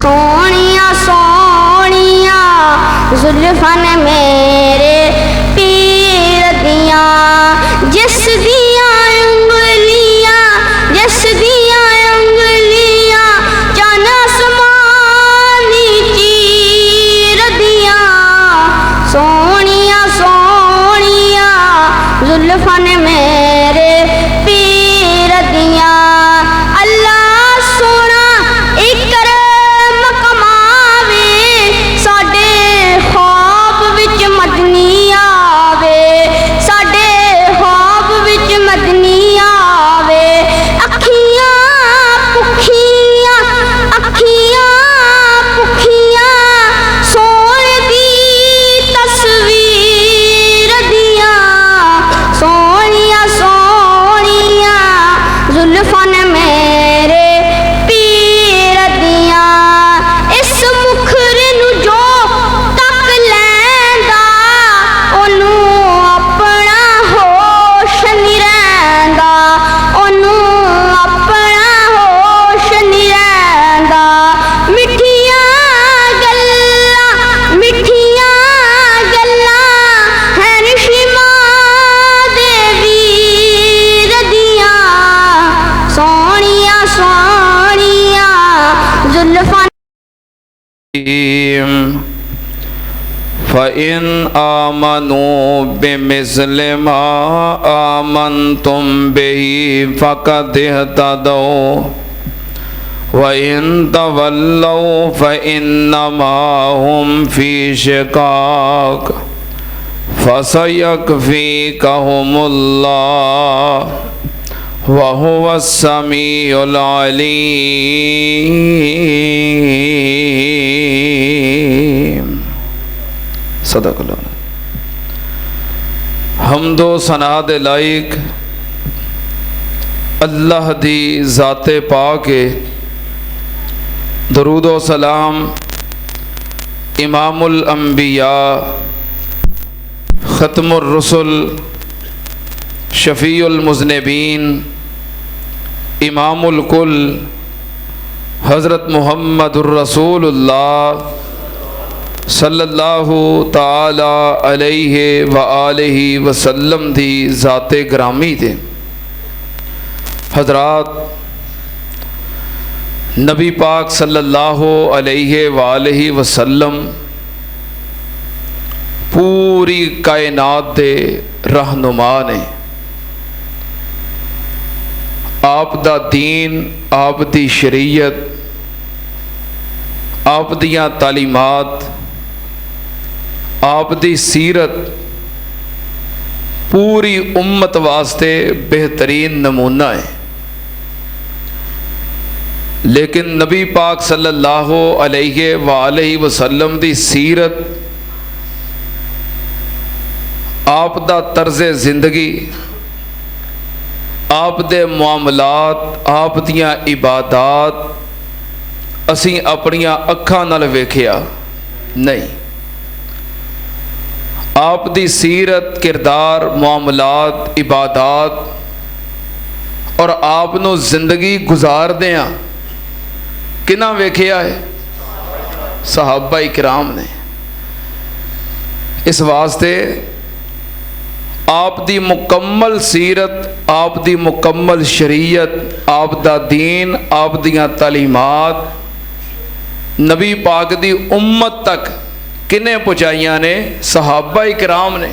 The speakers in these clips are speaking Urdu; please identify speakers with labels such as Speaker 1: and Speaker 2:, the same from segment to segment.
Speaker 1: سونیاں سونیاں زلفاں نے میرے پیر دیاں جس دیاں انگلیاں جس دیاں انگلیاں چن آسمانی چیر دیاں سونیاں سونیاں زلفاں نے میرے پیر دیاں اللہ سونا اکرم کماوے ساڈے خواب وچ مدنی آوے ساڈے خواب وچ مدنی آوے اکھیاں پکھیاں سونے دی تصویر دیاں سونیاں سونیاں زلفاں نے میرے پیر دیاں اس مکھر نو جو تک لیندا اونوں اپنا ہوش نہیں رہندا اونوں اپنا ہوش نہیں رہندا مٹھیاں گلاں ہیں نشیماں دے ویر دیاں سونیاں سونیاں زلفاں
Speaker 2: فَإِنْ آمَنُوا بِمِثْلِ مَا آمَنْتُمْ بِهِ فَقَدِ اهْتَدَوْا وَإِنْ تَوَلَّوْا فَإِنَّمَا هُمْ فِي شِقَاقٍ فَسَيَكْفِيكَهُمُ اللَّهُ وَهُوَ السَّمِيعُ الْعَلِيمُ صدق اللہ حمد و ثنا دے لائق اللہ دی ذات پاک درود و سلام امام الانبیاء ختم الرسل شفیع المذنبین امام الکل حضرت محمد الرسول اللہ صلی اللہ تعالی علیہ وآلہ وسلم دی ذات گرامی دے حضرات نبی پاک صلی اللہ علیہ وآلہ وسلم پوری کائنات دے رہنما نے آپ دا دین آپ دی شریعت آپ دیاں تعلیمات آپ دی سیرت پوری امت واسطے بہترین نمونہ ہے لیکن نبی پاک صلی اللہ علیہ وآلہ وسلم دی سیرت آپ دا طرز زندگی آپ دے معاملات آپ دیاں عبادات اسی اپنیاں اکھاں نال ویکھیا نہیں آپ دی سیرت کردار معاملات عبادات اور آپ نو زندگی گزار دیاں کنہ ویکھیا ہے صحابہ کرام نے اس واسطے آپ دی مکمل سیرت آپ دی مکمل شریعت آپ دا دین آپ دیاں تعلیمات نبی پاک دی امت تک کنے پہنچائیاں نے صحابہ کرام نے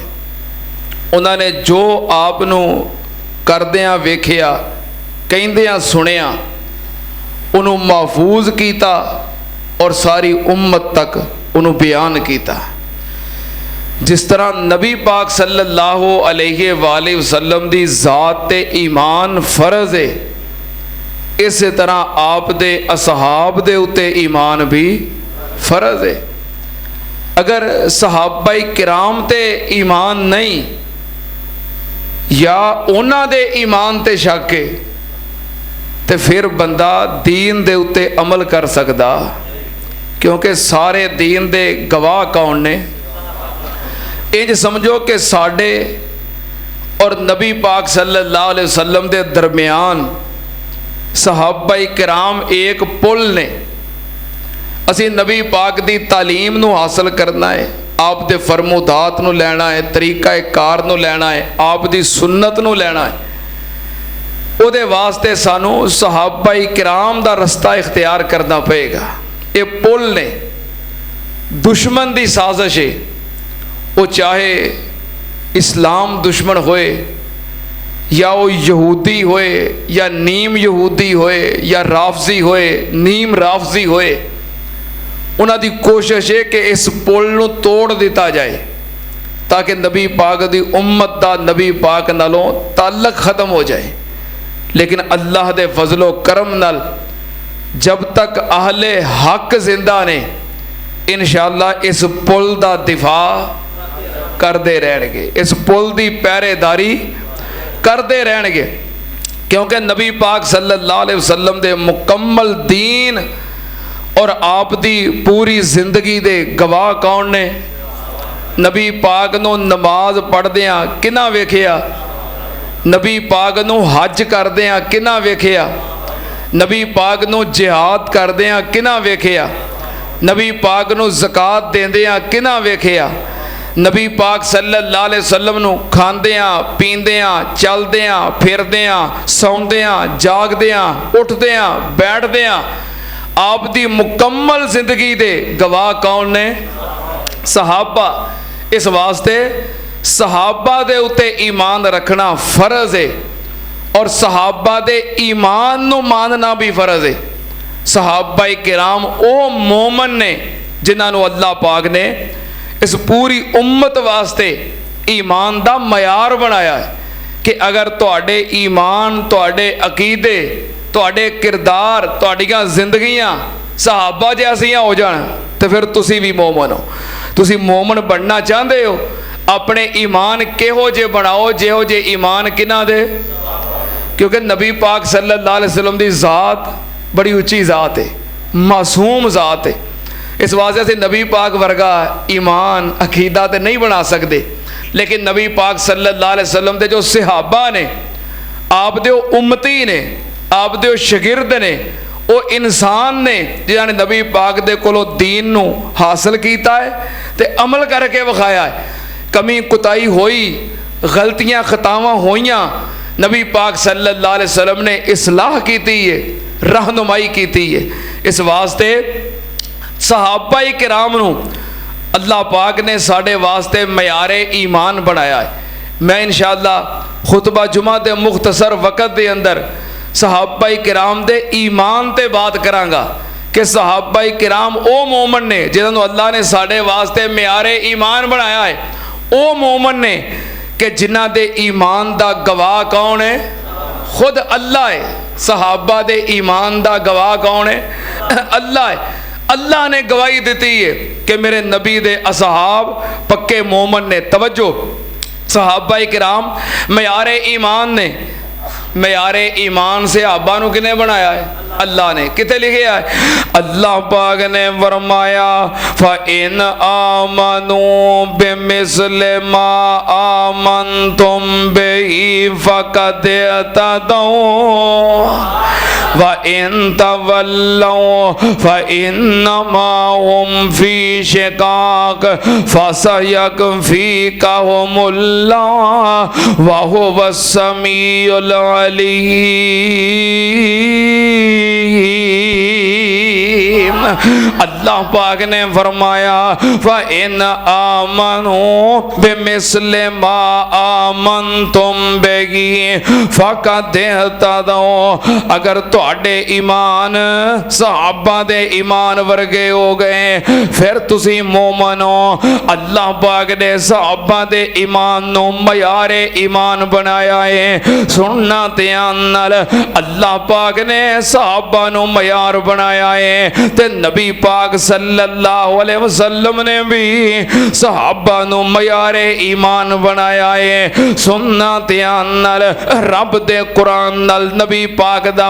Speaker 2: انہوں نے جو آپ نو کردیاں ویکھیا کہندیاں سنیاں انہوں محفوظ کیتا اور ساری امت تک انہوں بیان کیتا جس طرح نبی پاک صلی اللہ علیہ وآلہ وسلم دی ذات تے ایمان فرض ہے اسی طرح آپ دے اصحاب دے اتے ایمان بھی فرض ہے اگر صحابہ کرام تے ایمان نہیں یا اونا دے ایمان تے شک ہے تے پھر بندہ دین دے اتے عمل کر سکدا کیونکہ سارے دین دے گواہ کون نے انج سمجھو کہ ساڑھے اور نبی پاک صلی اللہ علیہ وسلم دے درمیان صحابہ کرام ایک پل نے ਅਸੀਂ ਨਬੀ ਪਾਕ ਦੀ ਤਾਲੀਮ ਨੂੰ ਹਾਸਲ ਕਰਨਾ ਹੈ, ਆਪ ਦੇ ਫਰਮੂਦਾਤ ਨੂੰ ਲੈਣਾ ਹੈ, ਤਰੀਕਾ ਕਾਰ ਨੂੰ ਲੈਣਾ ਹੈ, ਆਪ ਦੀ ਸੁਨਨਤ ਨੂੰ ਲੈਣਾ ਹੈ। ਉਹਦੇ ਵਾਸਤੇ ਸਾਨੂੰ ਸਹਾਬਾਈ ਕਿਰਾਮ ਦਾ ਰਸਤਾ ਇਖਤਿਆਰ ਕਰਨਾ ਪਏਗਾ। ਇਹ ਪੁੱਲ ਨੇ, ਦੁਸ਼ਮਣ ਦੀ ਸਾਜ਼ਿਸ਼ ਹੈ, ਉਹ ਚਾਹੇ ਇਸਲਾਮ ਦੁਸ਼ਮਣ ਹੋਏ یا وہ یہودی ہوئے یا نیم یہودی ہوئے یا رافضی ہوئے نیم رافضی ہوئے، انہاں دی کوشش ہے کہ اس پل نو توڑ دیتا جائے تاکہ نبی پاک دی امت دا نبی پاک نالوں تعلق ختم ہو جائے۔ لیکن اللہ دے فضل و کرم نال جب تک اہل حق زندہ نے انشاءاللہ اس پل دا دفاع کردے رہن گے، اس پل دی پہرے داری کردے رہن گے، کیونکہ نبی پاک صلی اللہ علیہ وسلم دے مکمل دین اور آپ دی پوری زندگی دے گواہ کون نے؟ نبی پاک نو نماز پڑھ دیاں کنہ ویکھیا؟ نبی پاک نو حج کر دیاں کنہ ویکھیا؟ نبی پاک نو جہاد کر دیاں کنہ ویکھیا؟ نبی پاک نو زکوٰۃ دیندیاں کنہ ویکھیا؟ نبی پاک صلی اللہ علیہ وسلم نو کھاندیاں پیندیاں چلدیاں پھردیاں سوندیاں جاگدیاں اٹھدیاں بیٹھدیاں آپ دی مکمل زندگی دے گواہ کون نے؟ صحابہ۔ اس واسطے صحابہ دے اتے ایمان رکھنا فرض ہے اور صحابہ دے ایمان نو ماننا بھی فرض ہے۔ صحابہ کرام او مومن نے جنہاں نو اللہ پاک نے اس پوری امت واسطے ایمان دا معیار بنایا ہے کہ اگر تواڈے ایمان، تواڈے عقیدے، تواڈے کردار، تواڈیاں زندگیاں صحابہ جیسیاں ہو جان تو پھر تسی بھی مومن ہو۔ تسی مومن بننا چاہتے ہو، اپنے ایمان کہو جے بناؤ جہو جے ایمان کنہ دے، کیونکہ نبی پاک صلی اللہ علیہ وسلم دی ذات بڑی اچھی ذات ہے، معصوم ذات ہے۔ اس واسطے سے نبی پاک ورگا ایمان عقیدہ تے نہیں بنا سکتے، لیکن نبی پاک صلی اللہ علیہ وسلم دے جو صحابہ نے، آپ دے امتی نے، آپ دے شاگرد نے، وہ انسان نے جنہاں نے نبی پاک دے کولو دین نو حاصل کیتا ہے تے عمل کر کے وکھایا ہے۔ کمی کتائی ہوئی، غلطیاں خطاواں ہوئیاں، نبی پاک صلی اللہ علیہ وسلم نے اصلاح کیتی ہے، رہنمائی کیتی ہے۔ اس واسطے صحابہ کرام نو اللہ پاک نے ساڑھے واسطے معیار ایمان بنایا ہے۔ میں انشاءاللہ خطبہ جمعہ دے مختصر وقت دے اندر صحابہ کرام دے ایمان تے بات کرانگا کہ صحابہ کرام او مومن نے جنہوں اللہ نے ساڑھے واسطے معیار ایمان بنایا ہے، او مومن نے کہ جنہ دے ایمان دا گواہ کون ہے؟ خود اللہ ہے۔ صحابہ دے ایمان دا گواہ کون ہے؟ اللہ ہے۔ اللہ نے گواہی دیتی ہے کہ میرے نبی دے اصحاب پکے مومن نے۔ توجہ، صحابہ کرام معیار ایمان نے، معیار ایمان سے صحابہ نو کنے بنایا ہے؟ اللہ نے۔ کتے لکھے ہے؟ اللہ پاک نے فرمایا فَإِنْ آمَنُوا بِمِثْلِ مَا آمَنْتُمْ بِهِ فَقَدْ اهْتَدَوْا وَإِنْ تَوَلَّوْا فَإِنَّمَا هُمْ فِي شِقَاقٍ فَسَيَكْفِيكَهُمُ اللَّهُ وَهُوَ السَّمِيعُ الْعَلِيمُ۔ اللہ پاک نے فرمایا فَإِنْ آمَنُوا بِمِثْلِ مَا آمَنْتُمْ بِهِ فَقَدْ اهْتَدَوْا، اگر تواڈے ایمان صحابہ دے ایمان ورگے ہو گئے پھر تسی مومن ہو۔ اللہ پاک نے صحابہ دے ایمان نو معیار ایمان بنایا ہے۔ سننا دھیان نال، اللہ پاک نے صحابہ نو معیار بنایا ہے تے نبی پاک صلی اللہ علیہ وسلم نے بھی صحابہ نو معیار ایمان بنایا ہے۔ سننا دھیان نال، رب دے قرآن نال نبی پاک دا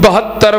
Speaker 2: 72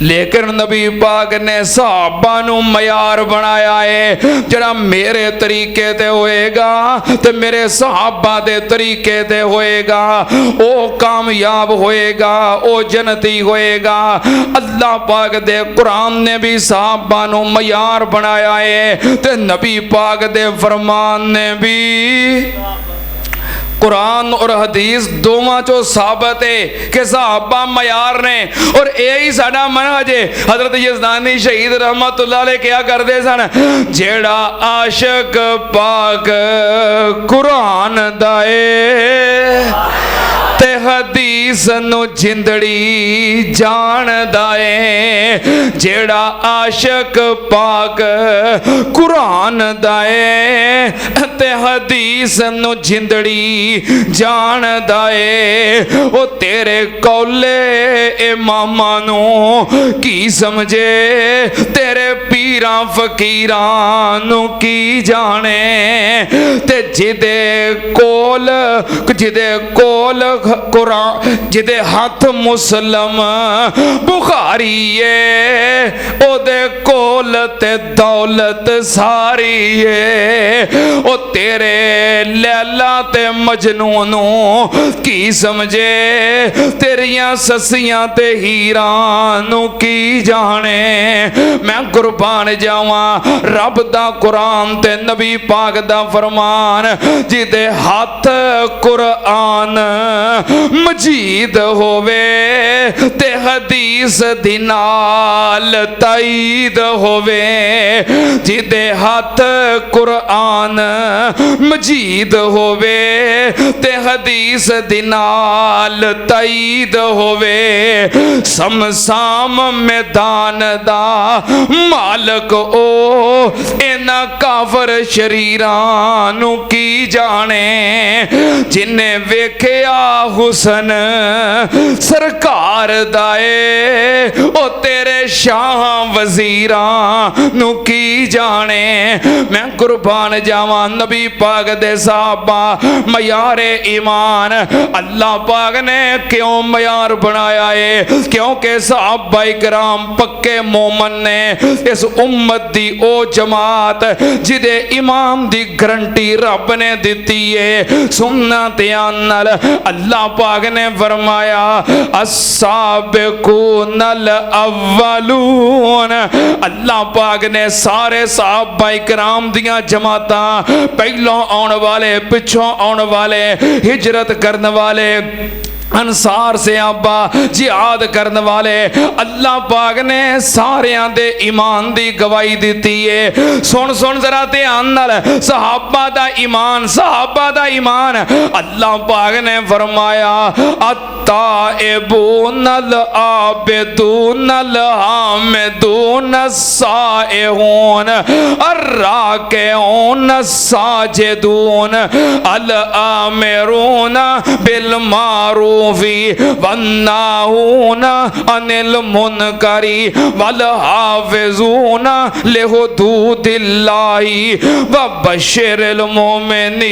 Speaker 2: لیکن نبی پاک نے صحابہ نو معیار بنایا ہے جڑا میرے طریقے تے ہوئے گا تے میرے صحابہ دے طریقے تے ہوئے گا او کامیاب ہوئے گا او جنتی ہوئے گا۔ اللہ پاک دے قرآن نے بھی صحابہ نو معیار بنایا ہے تے نبی پاک دے فرمان نے بھی۔ قرآن اور حدیث دوواں چو ثابت ہے کہ صحابہ معیار نے، اور یہی ساڈا منہج ہے۔ حضرت یزدانی شہید رحمت اللہ علیہ کیا کرتے سن، جیڑا عاشق پاک قرآن دائے تے حدیث نو جندڑی جان دائے، جیڑا عاشق پاک قرآن دائے تے حدیث نو جندڑی جان دائے، او تیرے کولے امامانو کی سمجھے، تیرے پیران فقیرانو کی جانے، تے جدے کول قرآن جدے ہاتھ مسلم بخاری ہے، او دے کول تے دولت ساری ہے، او تیرے لیلا تے مجنونو کی سمجھے، تیریاں سسیاں تے ہیرانو کی جانے۔ میں قربان جاواں رب دا قرآن تے نبی پاک دا فرمان، جدے ہاتھ قرآن مجید ہووے تے حدیث دی نال تائید ہووے، جدے ہاتھ قرآن مجید ہووے تے حدیث دی نال تائید ہووے، سمسام میدان دا مالک او اینا کافر شریرانو کی جانے، جنہیں ویکھیا حسن سرکار دائے، او تیرے شاہ وزیران نو کی جانے۔ میں قربان جاواں نبی پاک دے صحابہ معیار ایمان اللہ پاک نے کیوں معیار بنایا ہے؟ کیونکہ صحابہ کرام پکے مومن نے، اس امت دی او جماعت جدے امام دی گرنٹی رب نے دیتی ہے سننا تیانل۔ اللہ پاک نے فرمایا السابقون الاولون، اللہ پاک نے سارے صحابہ کرام دیاں جماعتاں، پہلوں آن والے پچھوں آن والے، ہجرت کرنے والے، انصار سے آبا جہاد کرنے والے، اللہ پاک نے سارے دے ایمان دی گواہی دیتی ہے۔ سن ذرا دھیان نال، صحابہ دا ایمان، صحابہ دا ایمان، اللہ پاک نے فرمایا التائبون العابدون الحامدون السائحون الراکعون الساجدون الآمرون بالمعروف والناہون عن المنکر والحافظون لحدود اللہ وبشر المؤمنین۔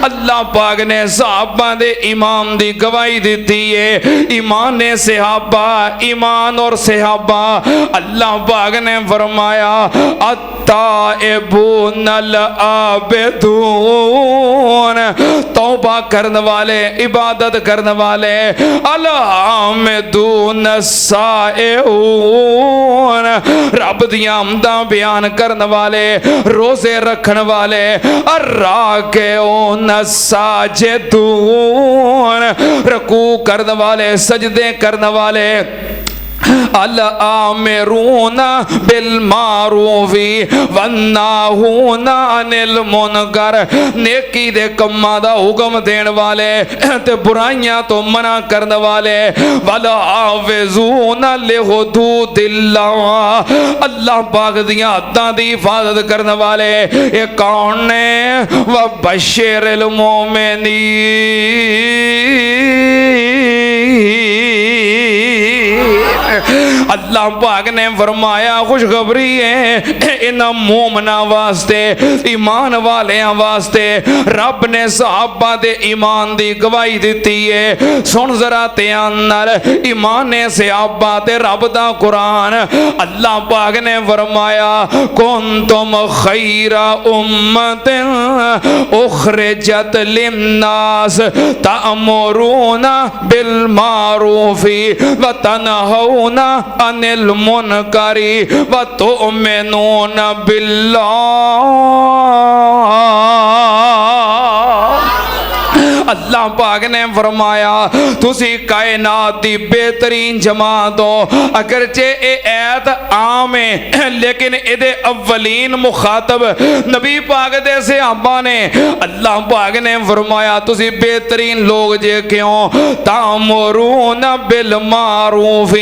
Speaker 2: اللہ پاک نے صحابہ دے ایمان دی گواہی دیتی ہے۔ ایمان صحابہ، ایمان اور صحابہ، اللہ پاک نے فرمایا التائبون العابدون، توبہ کرنے والے، عبادت کرنے والے، الحامدون السائحون، رب دیاں حمداں بیان کرنے والے، روزے رکھنے والے، الراکعون الساجدون، رکوع کرنے والے، سجدے کرنے والے، الآمرون بالمعروف والناہون عن المنکر، نیکی دے کماں دا حکم دین والے تے برائیاں تو منع کرنے والے، والحافظون لحدود اللہ، اللہ پاک دیاں حداں دی حفاظت کرنے والے۔ یہ کون نے؟ وبشر المؤمنین، اللہ پاک نے فرمایا خوشخبری ہے انہاں مومناں واسطے ایمان والیاں واسطے رب نے صحابہ دے ایمان دی گواہی دیتی ہے سن ذرا دھیان نال ایمان صحابہ تے رب دا قرآن اللہ پاک نے فرمایا کنتم خیر امت اخرجت للناس تأمرون بالمعروف وتنہون عن المنکر وتؤمنون باللہ اللہ پاک نے فرمایا تسی کائنات دی بہترین جماعت ہو اگرچہ اے ایت عام ہے لیکن ادھے اولین مخاطب نبی پاک دے صحابہ نے اللہ پاک نے فرمایا تسی بہترین لوگ جے کیوں تامرون بالمعروف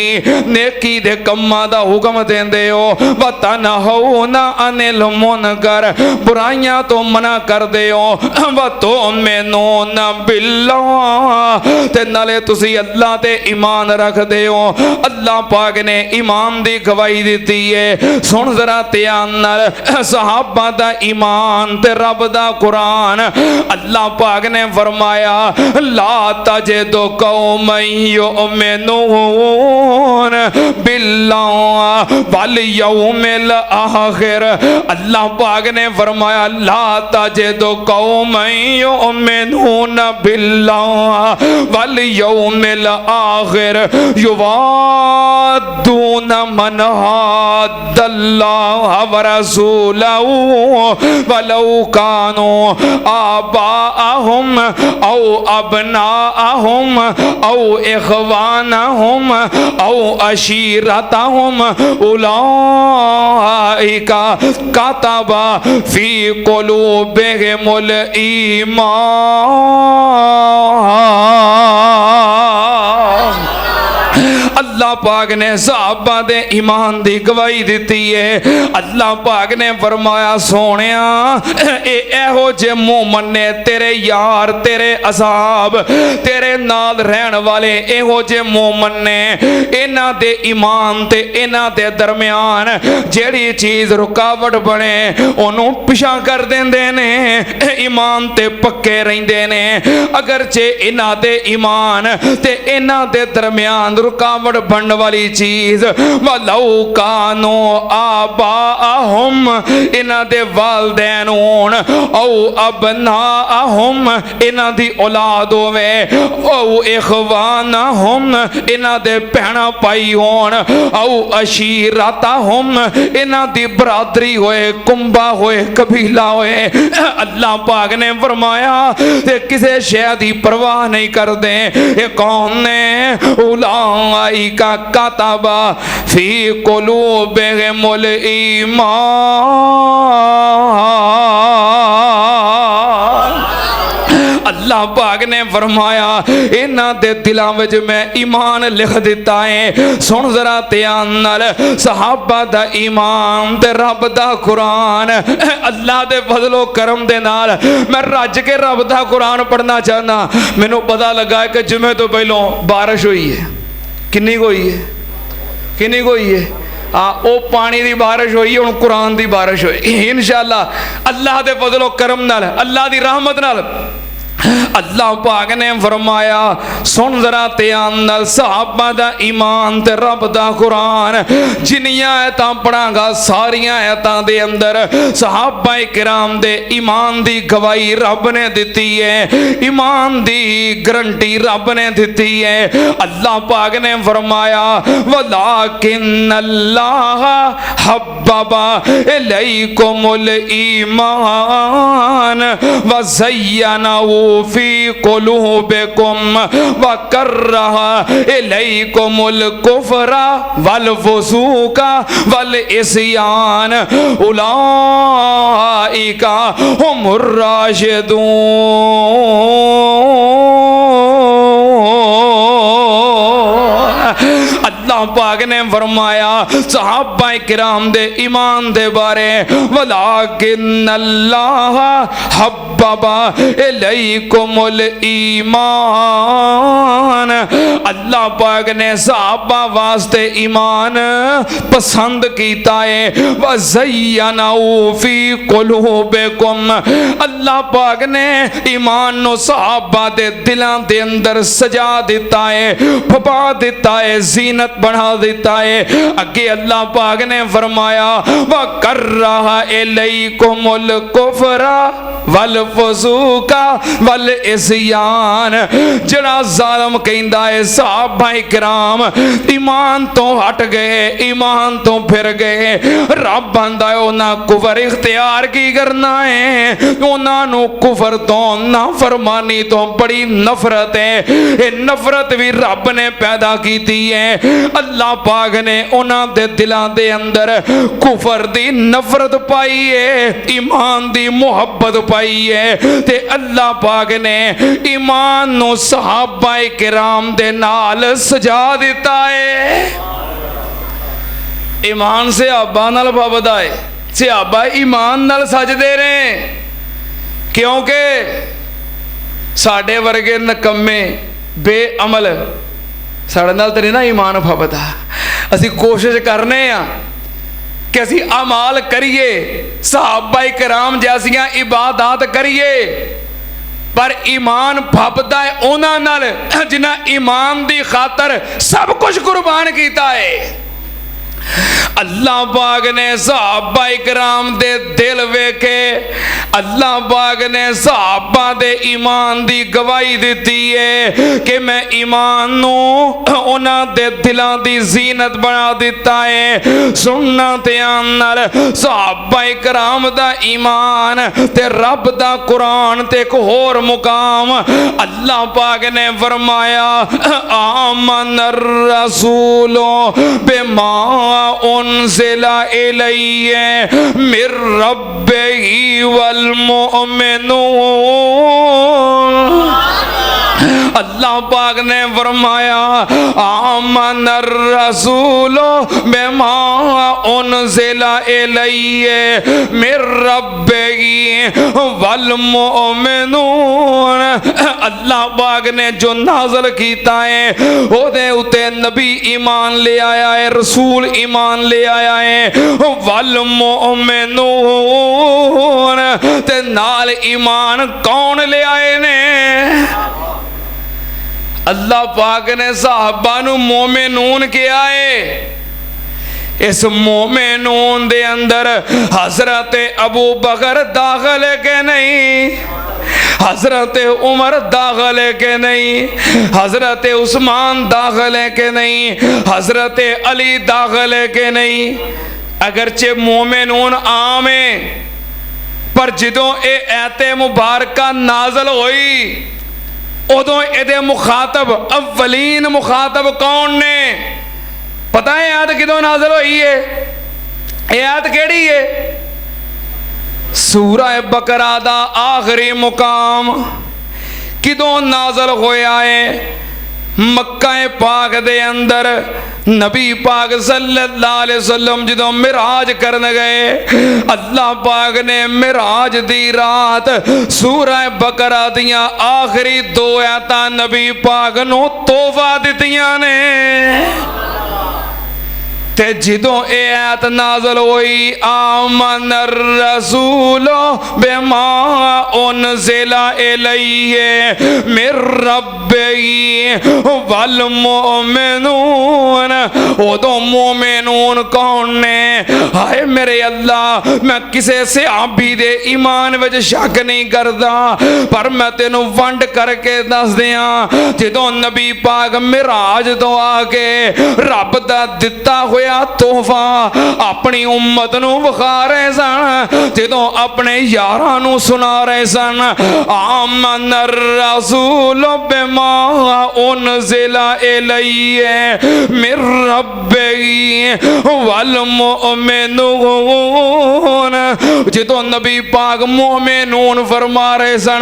Speaker 2: نیکی دے کماں دا حکم دیندے ہو وتنہون عن المنکر برائیاں تو منع کر دے ہو وتؤمنون باللہ تے نالے تسی اللہ تے ایمان رکھ دے ہو اللہ پاک نے ایمان دی گواہی دیتی ہے سن ذرا دھیان نال صحابہ دا ایمان تے رب دا قرآن اللہ پاک نے فرمایا لا تجد قوما یؤمنون باللہ والیوم الآخر اللہ پاک نے فرمایا لا تجد قوما یؤمنون باللہ والیوم الآخر یوادون من حاد اللہ ورسولہ ولو کانوا آباءہم او ابناءہم او اخوانہم او عشیرتہم اولئک کتب فی قلوبہم الایمان اللہ پاک نے صحابہ دے ایمان دی گواہی دیتی ہے اللہ پاک نے فرمایا سونیا اے ہو جے مومن نے تیرے یار تیرے اصحاب تیرے نال رہن والے اے ہو جے مومن نے انہاں دے ایمان تے انہاں دے درمیان جیڑی چیز رکاوٹ بنے انہوں پیچھا کر دیندے نے ایمان تے پکے رہندے نے اگرچہ انہاں دے ایمان تے انہاں دے درمیان رکاوٹ بننے والی چیز وَلَوْ كَانُوا آبَاءَهُمْ انہاں دے والدین ہون او ابناءہم انہاں دی اولاد ہوئے او اخوانہم انہاں دے پہنا پائی ہون او عشیرتہم انہاں دی برادری ہوئے کمبا ہوئے قبیلہ ہوئے اللہ پاک نے فرمایا تے کسے شے دی پرواہ نہیں کر دیں یہ کون نے اولئک کتب فی قلوبہم الایمان اللہ پاک نے فرمایا انہاں دے دلاں وچ میں ایمان لکھ دیتا ہے سن ذرا دھیان نال صحابہ دا ایمان تے رب دا قرآن اللہ دے فضل و کرم دے نال میں رج کے رب دا قرآن پڑھنا چاہنا مینوں پتہ لگا ہے کہ جمعے تو پہلوں بارش ہوئی ہے کنی کوئی ہے کنی کوئی ہے او پانی دی بارش ہوئی ہے قرآن دی بارش ہوئی انشاءاللہ اللہ دے فضل و کرم نال اللہ دی رحمت نال اللہ پاک نے فرمایا سن ذرا دھیان نال صحابہ دا ایمان تے رب دا قرآن جنیاں آیتاں پڑھاں گا ساریاں آیتاں دے اندر صحابہ کرام دے ایمان دی گواہی رب نے دیتی ہے ایمان دی گرنٹی رب نے دیتی ہے اللہ پاک نے فرمایا وَلَكِنَّ اللَّهَ حَبَّبَ إِلَيْكُمُ الْإِيمَانَ وَزَيَّنَهُ فی قلوبکم وکرہ الیکم الکفر والفسوق والعصیان اولئک هم الراشدون اللہ پاک نے فرمایا صحابہ کرام دے ایمان دے بارے وَلَكِنَّ اللَّهَ حَبَّبَ إِلَيْكُمُ الْإِيمَانَ اللہ پاک نے صحابہ واسطے ایمان پسند کیتا ہے وَزَيَّنَهُ فِي قُلُوبِكُمْ اللہ پاک نے ایمان نو صحابہ دے دلان دے اندر سجا دیتا ہے پھپا دیتا ہے زینت بڑھا دیتا ہے اگے اللہ پاک نے فرمایا وَكَرَّهَ إِلَيْكُمُ الْكُفْرَ وَالْفُسُوقَ وَالْعِصْيَانَ جڑا ظالم کہندا ہے صحابہ کرام ایمان تو ہٹ گئے ایمان تو پھر گئے رب بندہ ہے انہاں کفر اختیار کی کرنا ہے انہاں نو کفر تو نافرمانی تو بڑی نفرت ہے یہ نفرت بھی رب نے پیدا کیتی ہے اللہ پاک نے انہاں دے دلان دے اندر کفر دی نفرت پائی ہے ایمان دی محبت پائی ہے تے اللہ پاک نے ایمان نو صحابہ کرام دے نال سجا دیتا ہے ایمان سے صحابہ نال پابدا ہے صحابہ ایمان نال سج دے رہے کیونکہ ساڑھے ورگے نکمے بے عمل ساڑھے نال تیرے نا ایمان پابدا اسی کوشش کرنے ہیں کہ اسی عمال کریے صحابہ کرام جیسیاں عبادات کریے پر ایمان پھپدا ہے اونا نال جنہ ایمان دی خاطر سب کچھ قربان کیتا ہے اللہ پاک نے صحابہ کرام دے دل ویکھے اللہ پاک نے صحابہ دے ایمان دی گواہی دیتی ہے کہ میں ایمان نو انہاں دے دلان دی زینت بنا دیتا ہے سننا تیان نال صحابہ کرام دا ایمان تے رب دا قرآن تے ایک اور مقام اللہ پاک نے فرمایا آمن الرسول بما انزل الیہ من ربہ والمؤمنون اللہ پاک نے فرمایا آمن الرسول بما انزل الیہ من ربہ والمؤمنون اللہ پاک نے جو نازل کیتا ہے وہ دے اتے نبی ایمان لے آیا ہے رسول ایمان لے آیا ہے والمؤمنون تے نال ایمان کون لے آئے نے اللہ پاک نے صحابہ نو مومنون کیا ہے اس مومنون دے اندر حضرت ابو بکر داخل ہے کہ نہیں حضرت عمر داخل ہے کہ نہیں حضرت عثمان داخل ہے کہ نہیں حضرت علی داخل ہے کہ نہیں اگرچہ مومنون عام ہیں پر جدوں اے ایت مبارکہ نازل ہوئی ادوں ایدے مخاطب اولین مخاطب کون نے پتہ ہے آیت کدوں نازل ہوئی ہے یہ آیت کیڑی ہے سورہ بقرہ دا آخری مقام کدوں نازل ہویا ہے مکہ پاک دے اندر نبی پاک صلی اللہ علیہ وسلم جدوں معراج کرنے گئے اللہ پاک نے معراج دی رات سورہ بقرہ دیاں آخری 2 آیتاں نبی پاک نو تحفہ دتیاں نے تے جدوں اے آیت نازل ہوئی آمن الرسول بما انزل الیہ من ربہ والمؤمنون ادوں مومنون کون نے ہائے میرے اللہ میں کسے صحابی دے ایمان وچ شک نہیں کردا پر میں تینوں ونڈ کر کے دس دیاں جدوں نبی پاک معراج تو آ کے رب دا دتا ہویا تحفہ اپنی امت نو وکھا رہے سن جدوں اپنے یاراں نو سنا رہے سن آمن الرسول بما انزل الیہ من ربہ والمؤمنون جدوں نبی پاک مومنون فرما رہے سن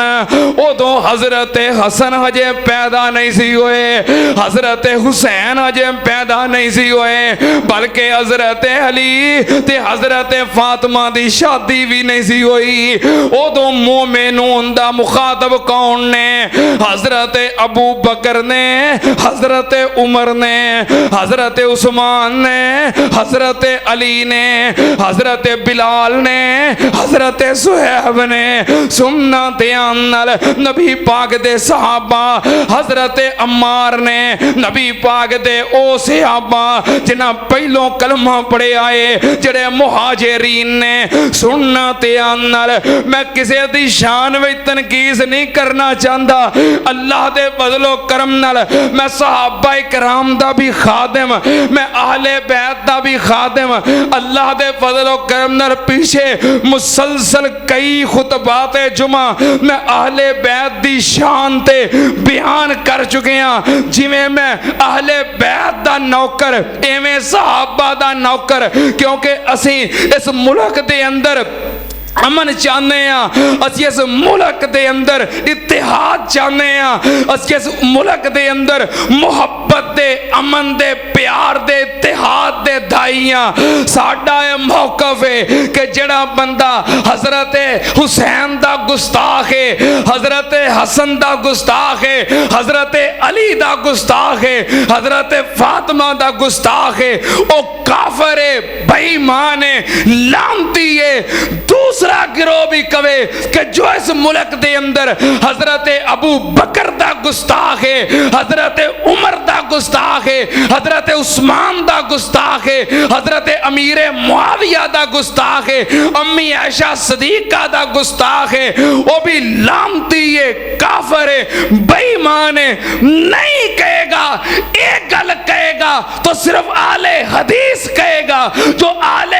Speaker 2: ادوں حضرت حسن ہجے پیدا نہیں سی ہوئے حضرت حسین ہجے پیدا نہیں سی ہوئے بلکہ حضرت علی تے حضرت فاطمہ دی شادی بھی نہیں سی ہوئی ادوں مومنون دا مخاطب کون نے حضرت ابو بکر نے، حضرت عمر نے، حضرت عثمان نے، حضرت علی نے، حضرت بلال نے، حضرت صہیب نے، سننا دھیان نال نبی پاک دے صحابہ، حضرت عمار نے، نبی پاک دے او صحابہ جنہاں پہلوں کلمہ پڑے آئے جڑے مہاجرین نے، سننا دھیان نال میں کسے دی شان وچ تنقیص نہیں کرنا چاہتا، اللہ دے فضل و کرم نال میں صحابہ کرام دا بھی خادم، میں اہل بیت دا بھی خادم، اللہ دے فضل و کرم نال پیچھے مسلسل کئی خطبات جمعہ میں اہل بیت دی شان تے بیان کر چکے ہیں، جی میں اہل بیت دا نوکر ایویں صحابہ دا نوکر، کیونکہ اسی اس ملک دے اندر امن چاہنے ہیں، اسی اس ملک دے اندر اتحاد چاہنے ہیں، اسی اس ملک دے اندر محبت دے، امن دے، پیار دے، اتحاد دے دھائیاں۔ ساڈا یہ موقف ہے کہ جڑا بندہ حضرت حسین دا گستاخ ہے، حضرت حسن دا گستاخ ہے، حضرت علی دا گستاخ ہے، حضرت فاطمہ دا گستاخ ہے، او کافر ہے، بے ایمان ہے، لعنتی ہے۔ دوسرا گروہ بھی کہے کہ جو اس ملک دے اندر حضرت ابو بکر دا گستاخ ہے، حضرت عمر دا گستاخ ہے، حضرت عثمان دا گستاخ ہے، حضرت امیر معاویہ دا گستاخ ہے، امی عائشہ صدیقہ دا گستاخ ہے، وہ بھی لعنتی ہے، کافر ہے، بے ایمان ہے۔ نہیں کہے گا، ایک گل کہے گا تو صرف اہل حدیث کہے گا، جو اہل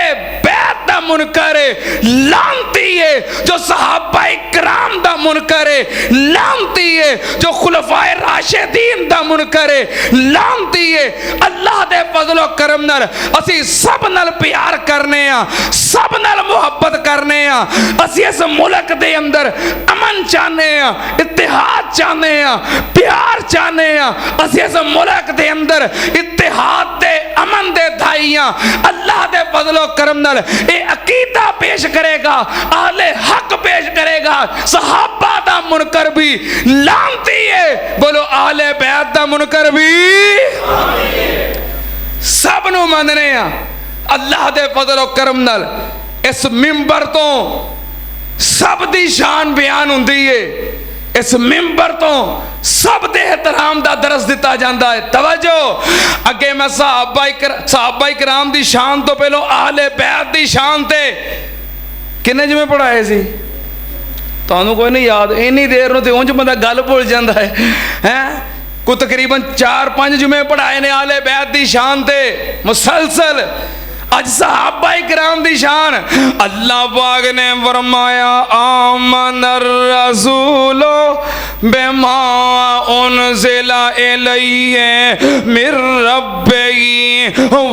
Speaker 2: بیت دا منکر ہے لعنتی ہے، جو صحابہ کرام دا منکر ہے لعنتی ہے، جو خلفائے راشدین دا منکر ہے لعنتی ہے۔ اللہ دے فضل و کرم نال اسی سب نال پیار کرنے ہیں، سب نال محبت کرنے ہیں، اسی اس ملک دے اندر امن چاہنے ہیں، اتحاد چاہنے ہیں، پیار چاہنے ہیں، اسی اس ملک دے اندر اتحاد دے، امن دے دھائیاں۔ اللہ دے فضل و کرم نال اے عقیدہ پیش کرے گا، اہل حق پیش کرے گا، صحابہ دا منکر بھی لعنتی ہے، بولو اہل بیت دا منکر بھی سب نو مننے ہیں۔ اللہ دے فضل و کرم نال اس منبر تو سب دی شان بیان ہوندی ہے، اس منبر تو سب دے احترام دا درس دیتا جاندہ ہے۔ توجہ، اگے میں صحابہ کرام دی شان تو پہلو اہل بیت دی شان تے کنے جو میں پڑھائے سی تانوں کوئی نہیں یاد، اینی دیر نو تے اونج بندہ گل بھول جاندا ہے، کو تقریباً 4-5 جمعے پڑھائے نے اہل بیت دی شان تے مسلسل۔ اج صحابہ کرام دی شان، اللہ پاک نے فرمایا آمن الرسول بما انزل الیہ من ربہ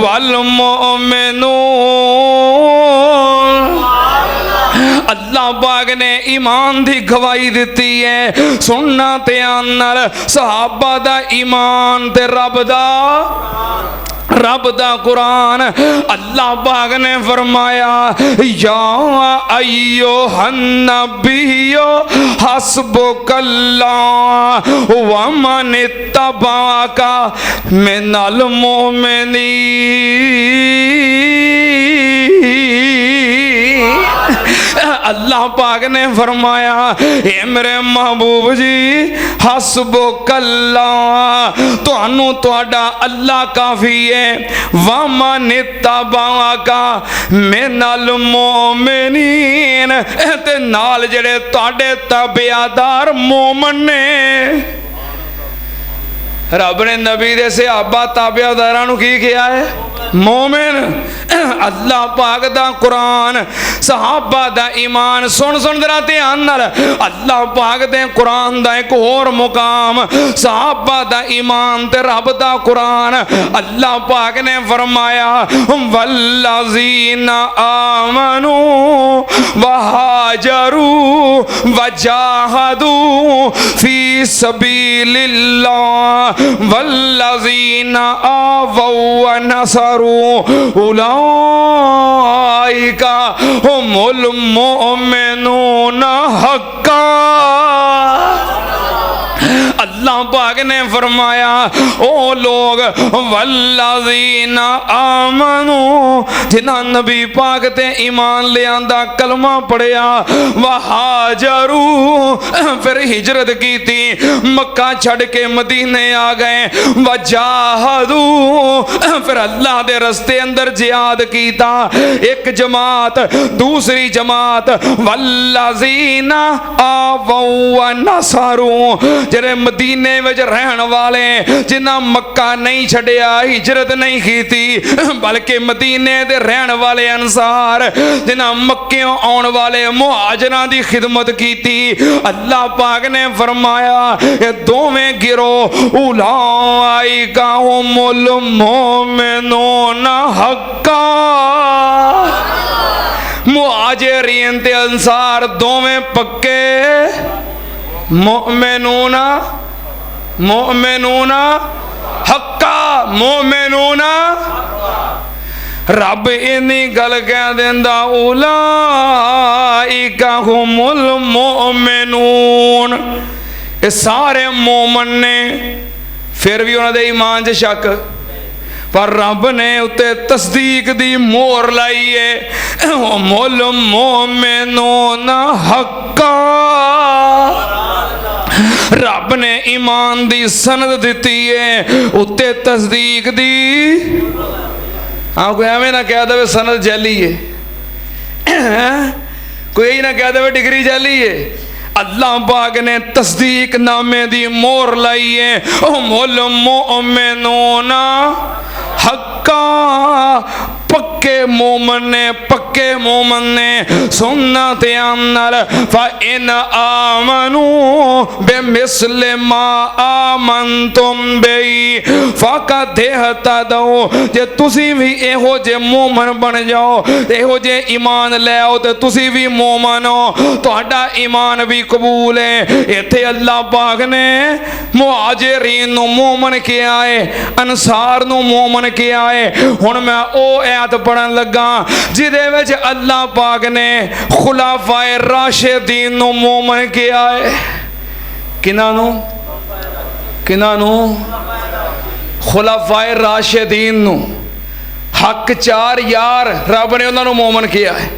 Speaker 2: والمؤمنون۔ اللہ پاک نے ایمان دی گواہی دیتی ہے، سننا دھیان نال صحابہ دا ایمان تے رب دا قرآن۔ اللہ پاک نے فرمایا یا ایوہ النبی حسبک اللہ ومن اتبعک من المؤمنین۔ اللہ پاک نے فرمایا اے میرے محبوب جی حسبک اللہ، تو انو توڑا اللہ کافی ہے، وَمَنِ اتَّبَعَكَ مِنَ الْمُؤْمِنِينَ، تے نال جڑے توڑے تابعدار مومن نے۔ رب نے نبی دے صحابہ تابعدارانو کی کیا ہے؟ مومن۔ اللہ پاک دا قرآن، صحابہ دا ایمان، سن ذرا دھیان نال، اللہ پاک دے قرآن دا ایک اور مقام، صحابہ دا ایمان تے رب دا قرآن۔ اللہ پاک نے فرمایا والذین آمنوا وہاجروا وجاہدوا فی سبیل اللہ والذین آووا ونصروا اولئک هم المؤمنون حقا۔ اللہ پاک نے فرمایا او لوگ والذین آمنو جنہاں نبی پاک تے ایمان لے آندا کلمہ پڑھیا وہاجرو پھر ہجرت کی تھی مکہ چھڑ کے مدینے آ گئے وجاہدو پھر اللہ دے رستے اندر جہاد کیتا ایک جماعت دوسری جماعت والذین آووا ونصروا جڑے مدینے وچ رہن والے جنہاں مکہ نہیں چھڈیا ہجرت نہیں کیتی بلکہ مدینے دے رہن والے انصار جنہاں مکیوں آن والے مہاجراں دی خدمت کیتی اللہ پاک نے فرمایا یہ دوویں گروہ اولئک هم المؤمنون حقا مہاجرین تے انصار دوویں پکے مؤمنون حقا مومنون رب اینی گل کہہ دیندا اولئک هم المؤمنون یہ سارے مومن نے پھر بھی انہوں دے ایمان چ شک پر رب نے اتے تصدیق دی مور لائی ہے هم المؤمنون حقا رب نے ایمان دی سند دیتی ہے اتے تصدیق دی کوئی ہمیں نہ کہہ دے سند جعلی ہے کوئی نہ کہہ دے ڈگری جعلی ہے اللہ پاک نے تصدیق نامے دی مور لائی ہے هم المؤمنون حقا پکے مومن نے سنت عمل فَإِنْ آمَنُوا بِمِثْلِ مَا آمَنْتُمْ بِهِ فَقَدْ اهْتَدَوْا جے تسی بھی ایہو جے مومن بن جاؤ ایہو جے ایمان لے آؤ تے تسی بھی مومن ہو تہاڈا ایمان بھی قبول ہے ایتھے اللہ پاک نے مہاجرین نو مومن کیا ہے انصار نو مومن کیا ہے ہن میں او آیت پڑھن لگا جدے وچ اللہ پاک نے خلفائے راشدین نو مومن کیا ہے کنہاں نو خلفائے راشدین نو حق چار یار رب نے انہاں نو مومن کیا ہے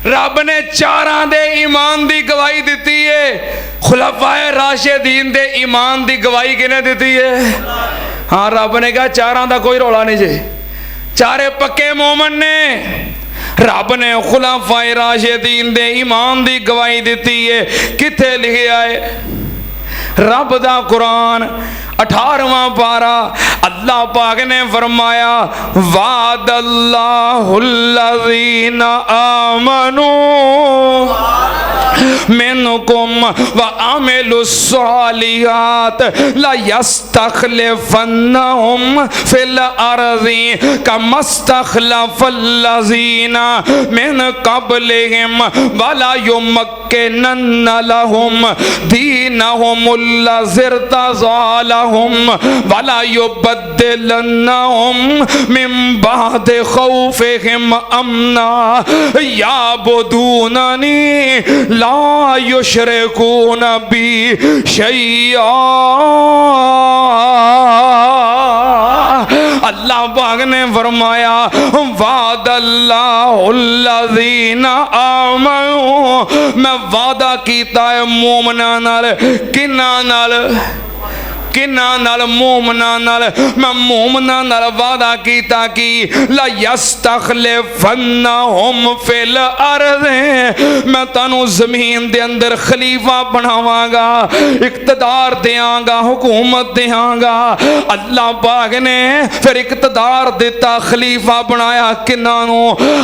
Speaker 2: رب نے چاراں دے ایمان دی گواہی دیتی ہے خلفائے راشدین دے ایمان دی گواہی کنے دیتی ہے ہاں رب نے کہا چاراں دا کوئی رولا نہیں جے چارے پکے مومن نے رب نے خلفائے راشدین دے ایمان دی گواہی دیتی ہے کتھے لکھیا ہے رب دا قرآن 18واں پارہ اللہ پاک نے فرمایا وعد اللہ الذین آمنوا منکم وعملوا الصالحات لَيَسْتَخْلِفَنَّهُمْ فِي الْأَرْضِ كَمَا اسْتَخْلَفَ الَّذِينَ مِنْ قَبْلِهِمْ وَلَيُمَكِّنَنَّ لَهُمْ دِينَهُمُ الَّذِي ارْتَضَىٰ لَهُمْ وَلَيُبَدِّلَنَّهُمْ مِنْ بَعْدِ خَوْفِهِمْ أَمْنًا يَعْبُدُونَنِي لَا يُشْرِكُونَ بِي شَيْئًا اللہ پاک نے فرمایا وعد اللہ الذین آمنوا میں وعدہ کیتا ہے مومناں نال کناں نال مومناں نال میں مومناں نال وعدہ کیتا کی لا یستخلفنہم فی الارض میں تانوں زمین دے اندر خلیفہ بناواں گا اقتدار دیاں گا حکومت دیاں گا اللہ پاک نے پھر اقتدار دیتا خلیفہ بنایا کناں نو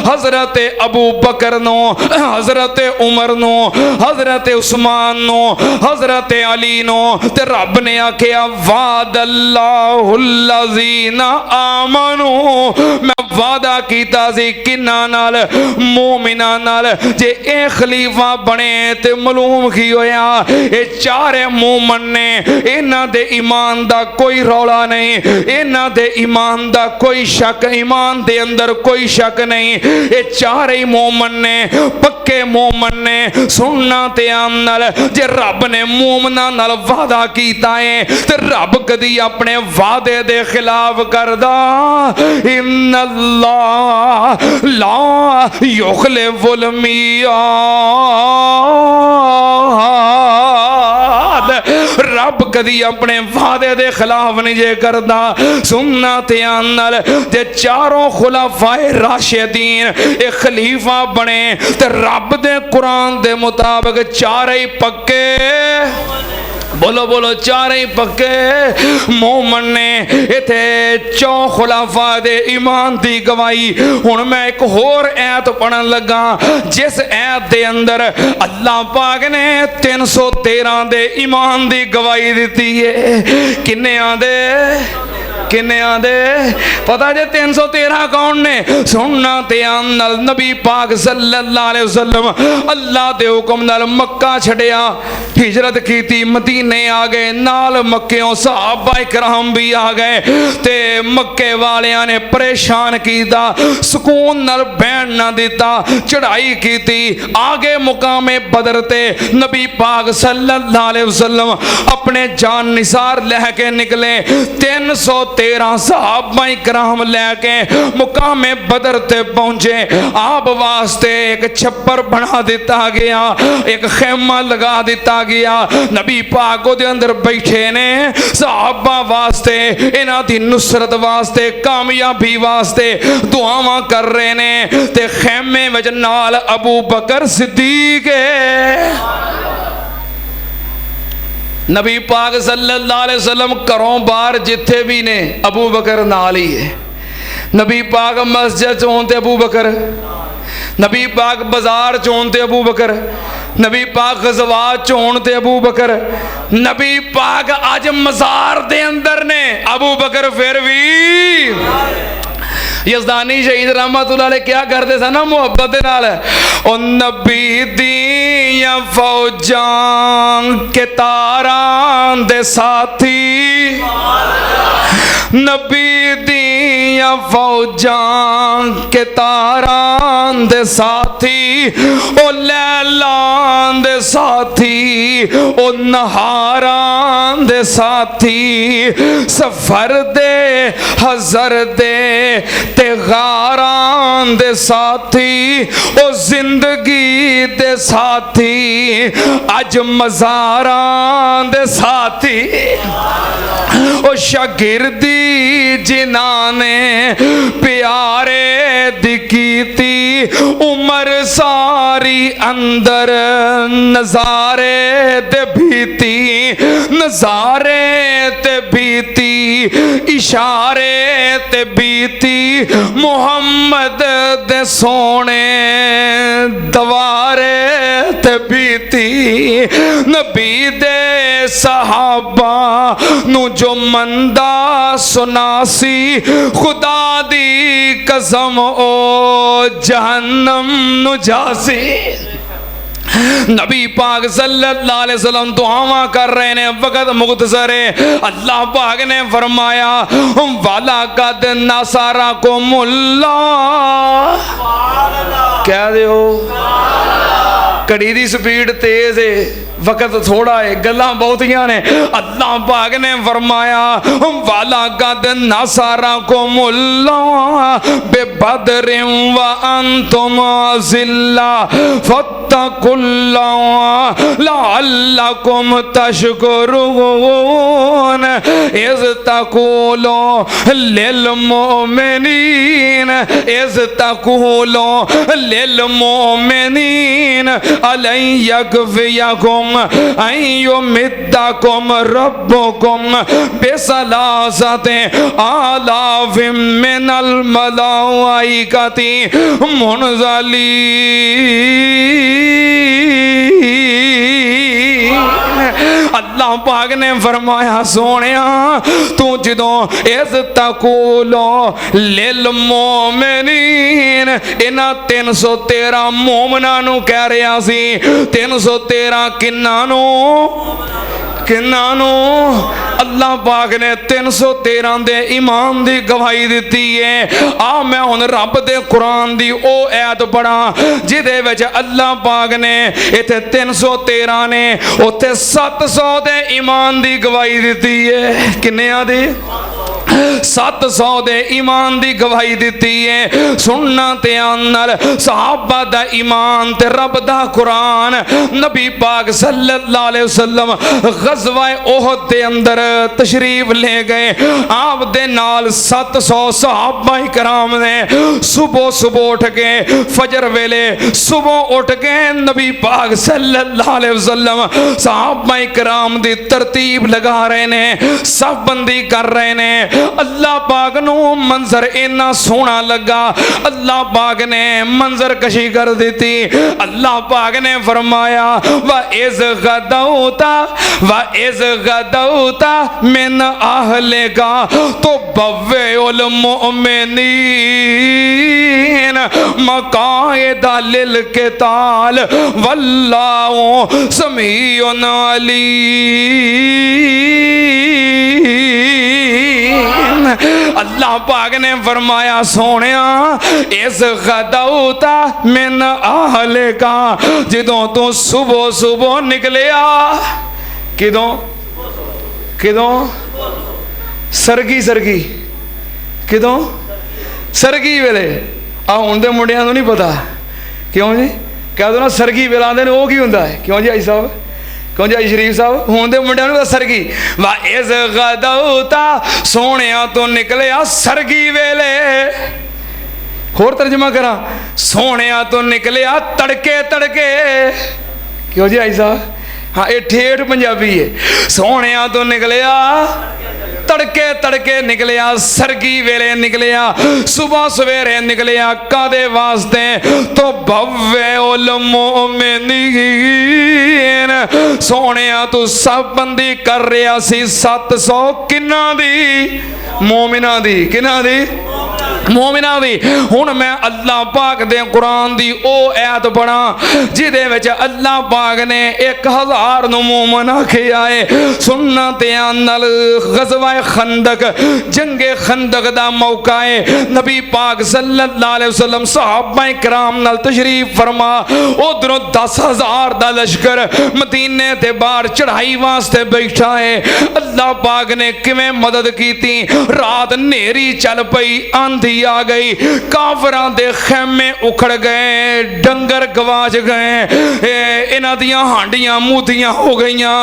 Speaker 2: حضرت ابو بکر نو حضرت عمر نو حضرت عثمان نو حضرت علی نو تے رب نے آکھیا فرمایا وعد اللہ الذین آمنوا، میں وعدہ کیتا سی کناں نال؟ مومناں نال۔ جے اے خلیفہ بنے تے معلوم کی ہویا اے چارے مومن نے، انہاں دے ایمان دا کوئی رولا نہیں، انہاں دے ایمان دا کوئی شک، ایمان دے اندر کوئی شک نہیں، اے چارے مومن نے، پکے مومن نے۔ سننا تے نال جے رب نے مومناں نال وعدہ کیتا ہے تے رب کدی اپنے وعدے دے خلاف کردا؟ ان اللہ لا یخلف المیعاد، رب کدی اپنے وعدے دے خلاف نہیں جے کردا۔ سننا تے نال جے چاروں خلفائے راشدین ایک خلیفہ بنے تے رب دے قرآن دے مطابق چارے ہی پکے، بولو بولو، چارے ہی پکے مومن نے۔ ایتھے چوں خلفاء دے ایمان دی گواہی۔ ہن میں ایک اور ایت پڑھن لگا جس ایت دے اندر اللہ پاک نے 313 دے ایمان دی گواہی دیتی ہے۔ کنے آندے؟ کنے آندے؟ پتہ جے 313 کون نے؟ سننا تے نال نبی پاک صلی اللہ علیہ وسلم اللہ دے حکم نال مکہ چھڑیا، ہجرت کیتی، مدینے آ گئے، نال مکیوں صحابہ کرام بھی آ گئے تے مکے والیاں نے پریشان کیتا، سکون نال بہن نہ دیتا، چڑھائی کیتی۔ آگے مقام بدر تے نبی پاک صلی اللہ علیہ وسلم اپنے جان نثار لے کے نکلے، 313 صحابہ کرام لے کے مقام بدر تے پہنچے۔ آپ واسطے ایک چھپر بنا دیتا گیا، ایک خیمہ لگا دیتا گیا، نبی پاک دے اندر بیٹھے نے، صحابہ واسطے، انہاں دی نصرت واسطے، کامیابی واسطے دعاواں کر رہے نے تے خیمے وچ نال ابو بکر صدیق ہے۔ نبی پاک صلی اللہ علیہ وسلم کروں بار جتھے بھی نے ابو بکر نال ہی ہے۔ نبی پاک مسجد چونتے ابو بکر، نبی پاک بازار چونتے ابو بکر، نبی پاک غزوات چونتے ابو بکر، نبی پاک آج مزار دے اندر نے ابو بکر پھر بھی۔ یزدانی شہید رحمت اللہ علیہ کیا کرتے تھا نا محبت نال، او نبی دیاں فوجاں کے تاران دے ساتھی، نبی دیاں فوجاں کے تاران دے ساتھی، او لیلان دے ساتھی، او نہاران دے ساتھی، سفر دے حضر دے تے غاران دے ساتھی، او زندگی دے ساتھی، اج مزاران دے ساتھی، او شاگردی جنہاں نے پیارے دی کیتی، عمر ساری اندر نظارے تے بھیتی، نظارے تے بھیتی، اشارے تے بھیتی، محمد دے سونے دوارے تے بھیتی، نبی دے صحابہ نو جو مندہ سناسی، خدا دی قسم او جہنم نو جاسی۔ نبی پاک صلی اللہ علیہ وسلم دعاواں کر رہے ہیں، وقت مختصر ہے۔ اللہ پاک نے فرمایا وَلَقَدْ نَصَرَكُمُ اللَّهُ، کہہ دے ہو کڑی دی سپیڈ تیز ہے، وقت تھوڑا ہے، گلاں بہتیاں نے۔ اللہ پاک نے فرمایا وَلَقَدْ نَصَرَكُمُ اللَّهُ بِبَدْرٍ وَأَنْتُمْ أَذِلَّةٌ فَاتَّقُوا اللَّهَ لَعَلَّكُمْ تَشْكُرُونَ إِذْ تَقُولُ لِلْمُؤْمِنِينَ أَلَنْ يَكْفِيَكُمْ أَنْ يُمِدَّكُمْ رَبُّكُمْ بِثَلَاثَةِ آلَافٍ مِّنَ الْمَلَائِكَةِ مُنْزَلِينَ۔ اللہ پاک نے فرمایا سونیا تو جدوں از تقولو للمومنین انہاں 313 مومناں نو کہہ رہا سی 313 کناں نو اللہ پاک نے 313 دے ایمان دی گواہی دیتی ہے میں ہن رب دے قرآن دی او ایت پڑھا جدے وچ اللہ پاک نے ایتھے 313 نے اوتھے 700 دے ایمان دی گواہی دیتی ہے کنیاں دی 700 دے ایمان دی گواہی دیتی ہے سننا تے آنال صحابہ دا ایمان تے رب دا قرآن نبی پاک صلی اللہ علیہ وسلم غزوہ احد دے اندر تشریف لے گئے آپ دے نال 700 صحابہ کرام نے صبح اٹھ کے فجر ویلے صبح اٹھ کے نبی پاک صلی اللہ علیہ وسلم صحابہ کرام دی ترتیب لگا رہے نے صف بندی کر رہے نے اللہ پاک نو منظر اینا سونا لگا اللہ پاک نے منظر کشی کر دیتی اللہ پاک نے فرمایا وَإِذْ غَدَوْتَ مِنْ أَهْلِكَ تُبَوِّئُ الْمُؤْمِنِينَ مَقَاعِدَ لِلْقِتَالِ وَاللَّهُ سَمِيعٌ عَلِيمٌ اللہ پاک نے فرمایا سونیا اس غدوتا من اہلِ کا جدوں تو صبح نکلیا کدوں سرگی کدوں سرگی ویلے ہن دے منڈیاں نوں نہیں پتا کیوں جی کہہ دو نا سرگی ویلا آندے نے وہ کی ہوندا ہے کیوں جی آئی صاحب کیوں جی شریف صاحب ہون دے منڈیاں نوں سرگی وَإِذْ غَدَوْتَ سونیا تو نکلیا سرگی ویلے اور ترجمہ کرا سونیا تو نکلیا تڑکے کیوں جی آئی صاحب ہاں یہ ٹھیٹھ پنجابی ہے سونیا تو نکلیا تڑکے نکلیا سرگی ویلے نکلیا صبح سویرے نکلیا کادے واسطے تو بھوے المؤمنین سونیا تو سب بندی کر رہا سی 700 کنہ دی مومنہ دی کنہ دی مومنہ دی ہن میں اللہ پاک دے قرآن دی او ایت پڑھا جدے وچ اللہ پاک نے 1000 نو مومن آکھے آئے سننا تے آنال غزوہ خندق جنگ خندق دا موقع ہے نبی پاک صلی اللہ علیہ وسلم صحابہ کرام نال تشریف فرما ادھروں 10,000 دا لشکر مدینے تے باہر چڑھائی واسطے بیٹھا ہے اللہ پاک نے کیویں مدد کیتی رات نیری چل پئی آندھی آ گئی کافران دے خیمے اکھڑ گئے ڈنگر گواچ گئے انہاں دیاں ہانڈیاں موتیاں ہو گئیاں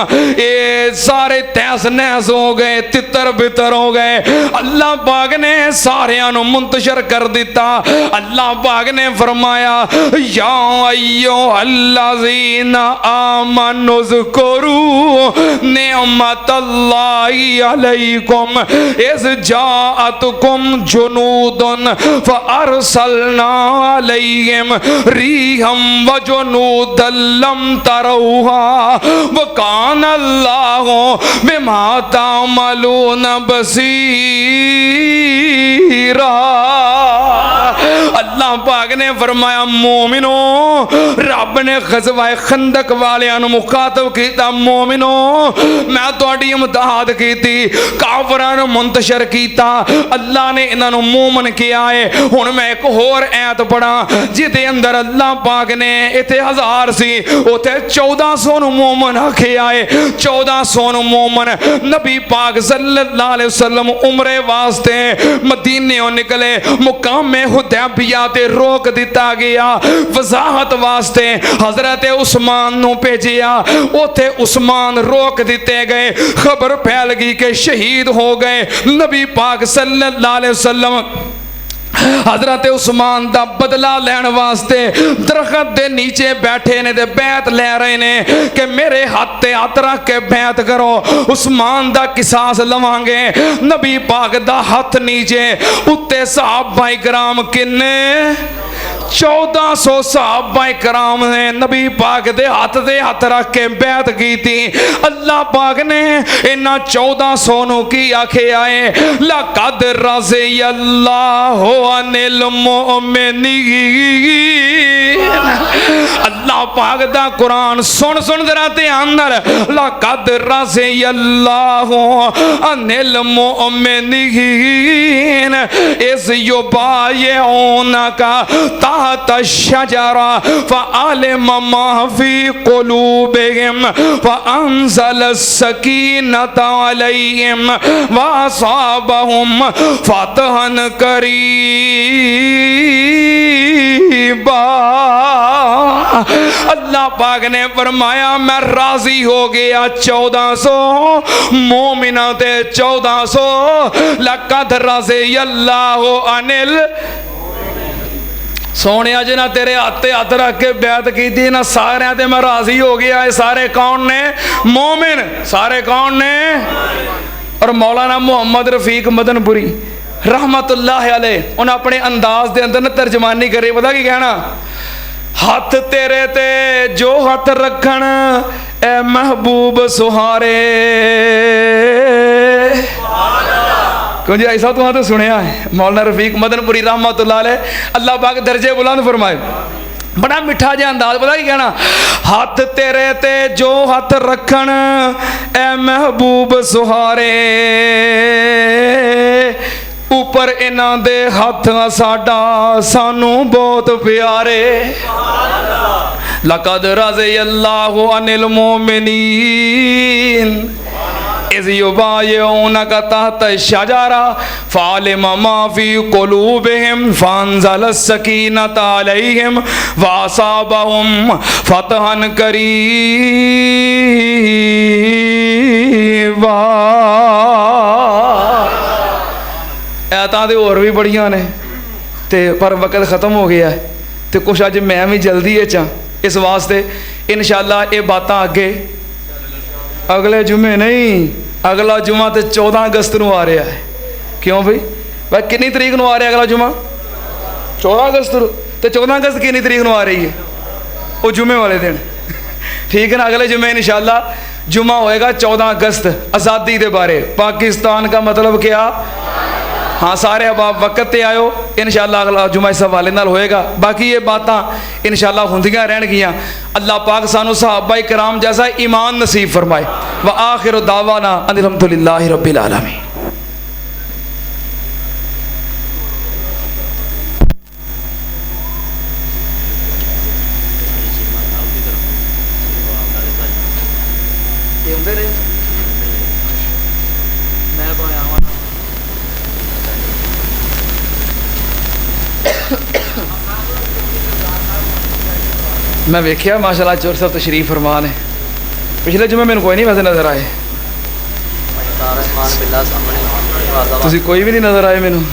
Speaker 2: سارے تیس نیس ہو گئے تتر بتر ہو گئے اللہ پاک نے ساریاں نو منتشر کر دیتا اللہ پاک نے فرمایا یا ایوہ الذین آمنوا اذکروا نعمت اللہ علیکم اذ جاءتکم جنود فارسلنا علیہم ریحا وجنودا لم تروہا وکان اللہ بما تعملون بصیرا اللہ پاک نے فرمایا مومنو رب نے غزوہ خندق والیاں نو مخاطب کیتا مومنو میں تہاڈی امداد کیتی کافراں نو منتشر کیتا اللہ نے انہاں نو مومن کیا ہے ہن میں ایک اور ایت پڑھا جدے اندر اللہ پاک نے ایتھے 1000 سی اوتھے 1400 نو مومن آکھے آئے 1400 نو مومن نبی پاک صلی اللہ علیہ وسلم عمرے واسطے مدینے نکلے مقام حدیبیہ تے روک دیتا گیا وضاحت واسطے حضرت عثمان نو بھیجیا اوتھے عثمان روک دیتے گئے خبر پھیل گئی کہ شہید ہو گئے نبی پاک صلی اللہ علیہ وسلم حضرت عثمان دا بدلہ لین واسطے درخت دے نیچے بیٹھے نے دے بیعت لے رہے نے کہ میرے ہاتھ تے ہاتھ رکھ کے بیعت کرو عثمان دا قصاص لوانگے نبی پاک دا ہاتھ نیچے اتے صحابہ کرام کنے 1400 صحابہ کرام نے نبی پاک دے ہاتھ رکھ کے بیعت کی تھی. اللہ پاک نے انہاں 1400 نو کی آکھے آئے لقد رضی اللہ عن المؤمنین. اللہ پاک دا قرآن سن ذرا دھیان نال. لقد رضی اللہ عن المؤمنین اذ یبایعونک تحت الشجرہ فعلم ما فی قلوبہم فانزل السکینۃ علیہم واصابہم فتحا قریبا. اللہ پاک نے فرمایا میں راضی ہو گیا 1400 مومنہ تے 1400. لقد رضی اللہ عن سونے جنا تیرے ہاتھ رکھ کے بیعت کی تھی نا سارے تے میں راضی ہو گیا. یہ سارے کون نے؟ مومن. سارے کون نے؟ اور مولانا محمد رفیق مدن پوری رحمت اللہ علیہ انہیں اپنے انداز دے اندر ترجمانی کری. پتا کی کہنا؟ ہاتھ تیرے تے جو ہاتھ رکھن اے محبوب سہارے. کیوں جی ایسا تو وہاں تو سنیا ہے مولانا رفیق مدن پوری رحمت اللہ علیہ. اللہ پاک درجے بلند فرمائے. بڑا میٹھا جہا انداز. پتا کی کہنا؟ ہاتھ تیرے تے جو ہاتھ رکھن اے محبوب سہارے اوپر انہاں دے ہاتھ ساڈا سانو بہت پیارے. لقد رضی اللہ عن المؤمنین اذ یبایعونک تحت الشجرہ فعلم ما فی قلوبہم فانزل السکینۃ علیہم واصابہم فتحا قریبا. ایتاں تے اور بھی بڑیاں نے تے پر وقت ختم ہو گیا ہے تے کچھ اج میں بھی جلدی چاں. اس واسطے انشاءاللہ یہ باتاں اگے اگلے جمعے نہیں اگلا جمعہ تے 14 اگست نو آ رہا ہے. کیوں بھائی کنی تاریخ نو آ رہا ہے اگلا جمعہ؟ 14 اگست تے 14 اگست کنی تاریخ نو آ رہی ہے؟ وہ جمعے والے دن. ٹھیک ہے نا؟ اگلے جمعے انشاءاللہ جمعہ ہوئے گا 14 اگست آزادی دے بارے. پاکستان کا مطلب کیا؟ ہاں سارے اب آپ وقت تے آئے ہو. انشاءاللہ اگلا جمعہ اس حوالے نال ہوئے گا. باقی یہ باتاں انشاءاللہ ہوندیاں رہن گیاں. اللہ پاک سانو صحابہ کرام جیسا ایمان نصیب فرمائے. وآخر دعوانا ان الحمدللہ رب العالمین. میں ویکھیا ماشاءاللہ چور صاحب تشریف فرمان ہے. پچھلے جمعے میں کوئی نہیں ویسے نظر آئے. تسی کوئی بھی نہیں نظر آئے مینوں.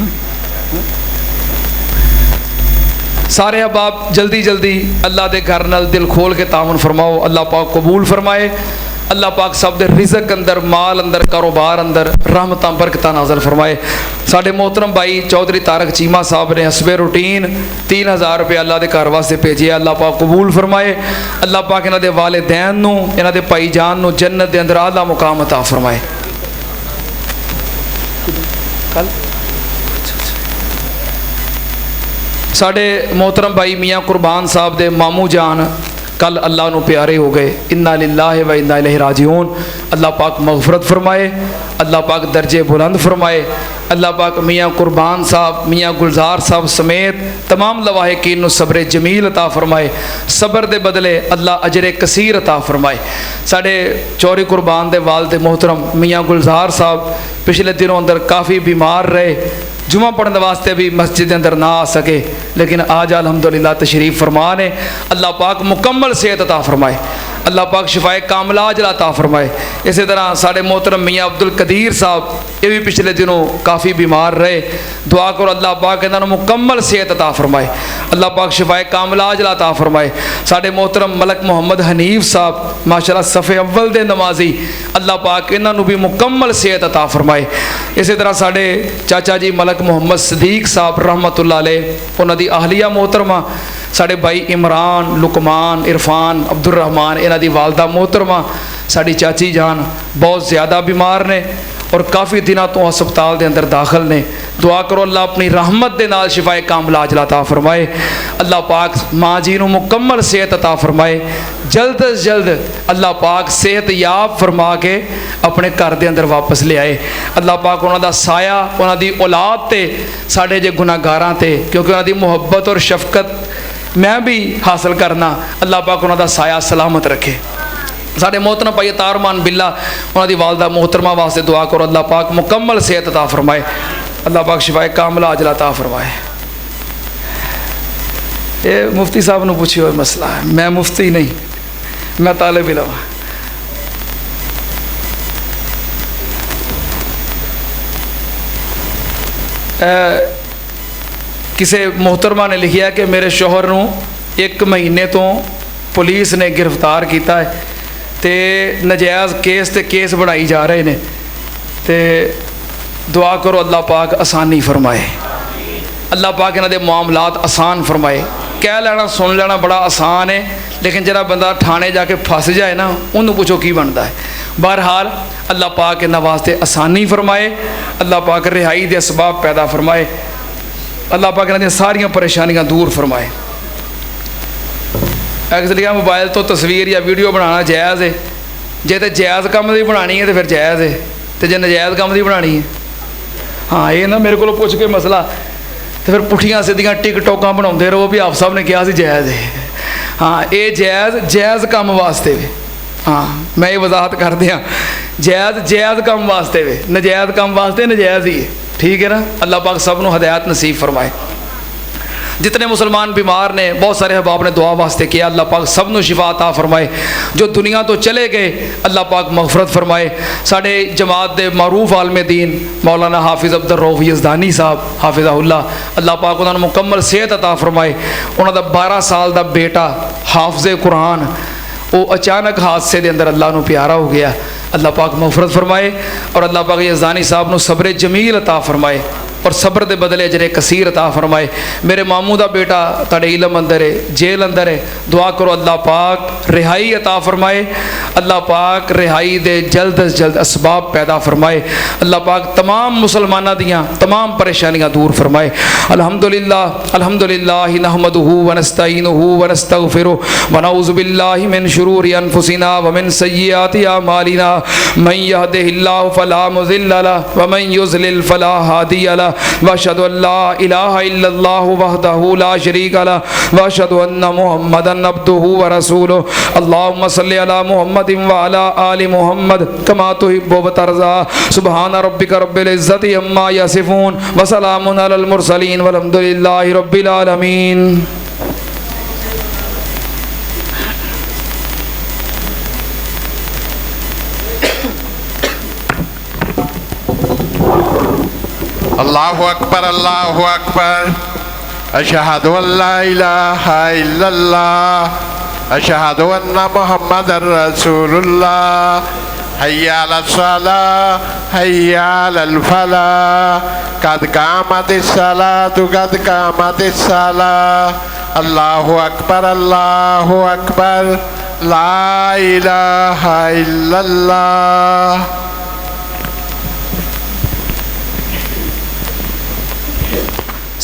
Speaker 2: سارے اب آپ جلدی جلدی اللہ دے گھر نال دل کھول کے تعاون فرماؤ. اللہ پاک قبول فرمائے. اللہ پاک سب دے رزق اندر مال اندر کاروبار اندر رحمتاں برکتاں نازل فرمائے. ساڈے محترم بھائی چودھری طارق چیمہ صاحب نے حسب روٹین 3000 روپے اللہ دے گھر واسطے بھیجے. اللہ پاک قبول فرمائے. اللہ پاک انہاں دے والدین نو انہاں دے بھائی جان نو جنت دے اندر اعلیٰ مقام عطا فرمائے. کل ساڈے محترم بھائی میاں قربان صاحب دے ماموں جان کل اللہ نو پیارے ہو گئے. انا للہ و انا الیہ راجعون. اللہ پاک مغفرت فرمائے. اللہ پاک درجے بلند فرمائے. اللہ پاک میاں قربان صاحب میاں گلزار صاحب سمیت تمام لواحقین نو صبر جمیل عطا فرمائے. صبر دے بدلے اللہ اجر کثیر عطا فرمائے. ساڈے چوری قربان دے والد محترم میاں گلزار صاحب پچھلے دنوں اندر کافی بیمار رہے. جمعہ پڑھنے واسطے بھی مسجد اندر نہ آ سکے لیکن آج الحمدللہ تشریف فرمان ہے. اللہ پاک مکمل صحت عطا فرمائے. اللہ پاک شفائے کاملہ عاجلہ عطا فرمائے۔ اسی طرح سارے محترم میاں عبد القدیر صاحب یہ بھی پچھلے دنوں کافی بیمار رہے، دعا کرو اللہ پاک انہوں نے مکمل صحت عطا فرمائے، اللہ پاک شفائے کاملہ عاجلہ عطا فرمائے۔ سارے محترم ملک محمد حنیف صاحب ماشاءاللہ صفے اول دے نمازی، اللہ پاک انہوں نے بھی مکمل صحت عطا فرمائے۔ اسی طرح سارے چاچا جی ملک محمد صدیق صاحب رحمۃ اللہ علیہ، انہوں دی اہلیہ محترمہ، ساڑے بھائی عمران، لقمان، عرفان، عبد الرحمان، انہوں دی والدہ محترمہ، ساڑی چاچی جان بہت زیادہ بیمار نے اور کافی دنوں تو ہسپتال دے اندر داخل نے، دعا کرو اللہ اپنی رحمت دے نال شفائے کاملہ عاجلہ عطا فرمائے، اللہ پاک ماں جی نو مکمل صحت عطا فرمائے، جلد از جلد اللہ پاک صحت یاب فرما کے اپنے گھر دے اندر واپس لے آئے، اللہ پاک انہوں دا سایہ انہوں دی اولاد تے ساڑے جے گناہگاراں تے، کیونکہ انہوں دی محبت اور شفقت میں بھی حاصل کرنا، اللہ پاک انہوں دا سایہ سلامت رکھے۔ ساڑے محترم بھائی تارمان باللہ انہوں دی والدہ محترمہ واسطے دعا کرو اللہ پاک مکمل صحت عطا فرمائے، اللہ پاک شفائے کاملہ عاجلہ عطا فرمائے۔ یہ مفتی صاحب نے پوچھی ہوئے مسئلہ ہے، میں مفتی نہیں، میں طالب علم ہوں۔ کسی محترمہ نے لکھیا کہ میرے شوہر نو 1 مہینے تو پولیس نے گرفتار کیتا ہے تے نجائز کیس بڑھائی جا رہے ہیں، تے دعا کرو اللہ پاک آسانی فرمائے، اللہ پاک انہاں دے معاملات آسان فرمائے۔ کہہ لینا سن لینا بڑا آسان ہے، لیکن جڑا بندہ تھانے جا کے پھنس جائے نا انہوں پوچھو کی بنتا ہے۔ بہرحال اللہ پاک انہاں واسطے آسانی فرمائے، اللہ پاک رہائی دے اسباب پیدا فرمائے، اللہ پاک انہاں دے ساریاں پریشانیاں دور فرمائے۔ ایک لکھا موبائل تو تصویر یا ویڈیو بنانا جائز ہے، جے تے جائز کام دی بنانی ہے تو پھر جائز ہے، تے جے نجائز کام دی بنانی ہے ہاں یہ نا میرے کو پوچھ کے مسئلہ تو پھر پٹھیاں سیدھیاں ٹک ٹوکاں بناؤندے رہو بھی آپ صاحب نے کیا سی جائز ہے، ہاں یہ جائز کام واسطے بھی، ہاں میں یہ وضاحت کر دیا، جائز کام واسطے بھی، نجائز کام واسطے نجائز ہی ہے، ٹھیک ہے نا۔ اللہ پاک سب نو ہدایت نصیب فرمائے۔ جتنے مسلمان بیمار نے بہت سارے احباب نے دعا واسطے کیا، اللہ پاک سب نو شفا عطا فرمائے، جو دنیا تو چلے گئے اللہ پاک مغفرت فرمائے۔ ساڑے جماعت دے معروف عالم دین مولانا حافظ عبد الرؤف یزدانی صاحب حافظہ اللہ پاک انہوں نے مکمل صحت عطا فرمائے۔ انہوں دا 12 سال دا بیٹا حافظ قرآن وہ اچانک حادثے دے اندر اللہ نو پیارا ہو گیا، اللہ پاک مغفرت فرمائے، اور اللہ پاک یزدانی صاحب نو صبر جمیل عطا فرمائے اور صبر دے بدلے اجر کثیر عطا فرمائے۔ میرے ماموں دا بیٹا تڑے علم اندر ہے، جیل اندر ہے، دعا کرو اللہ پاک رہائی عطا فرمائے، اللہ پاک رہائی دے جلد از جلد اسباب پیدا فرمائے، اللہ پاک تمام مسلمانہ دیاں تمام پریشانیاں دور فرمائے۔ الحمدللہ نحمدہ ونستعینہ ونستغفرہ ونعوذ باللہ من شرور انفسنا ومن سیئات اعمالنا، من یہدہ اللہ فلا مضل لہ ومن یضلل فلا ہادی لہ، واشهد ان لا اله الا الله وحده لا شريك له واشهد ان محمدا عبده ورسوله، اللهم صل على محمد وعلى ال محمد كما تحب وترضى، سبحان ربك رب العزة عما يصفون وسلام على المرسلين والحمد لله رب العالمين۔
Speaker 3: اللہ اکبر اللہ اکبر، اشہد ان لا الہ الا اللہ، اشہد ان محمد رسول اللہ، حی علی الصلاة حی علی الفلاح، قد قامت الصلاة قد قامت الصلاة، اللہ اکبر لا الہ الا اللہ۔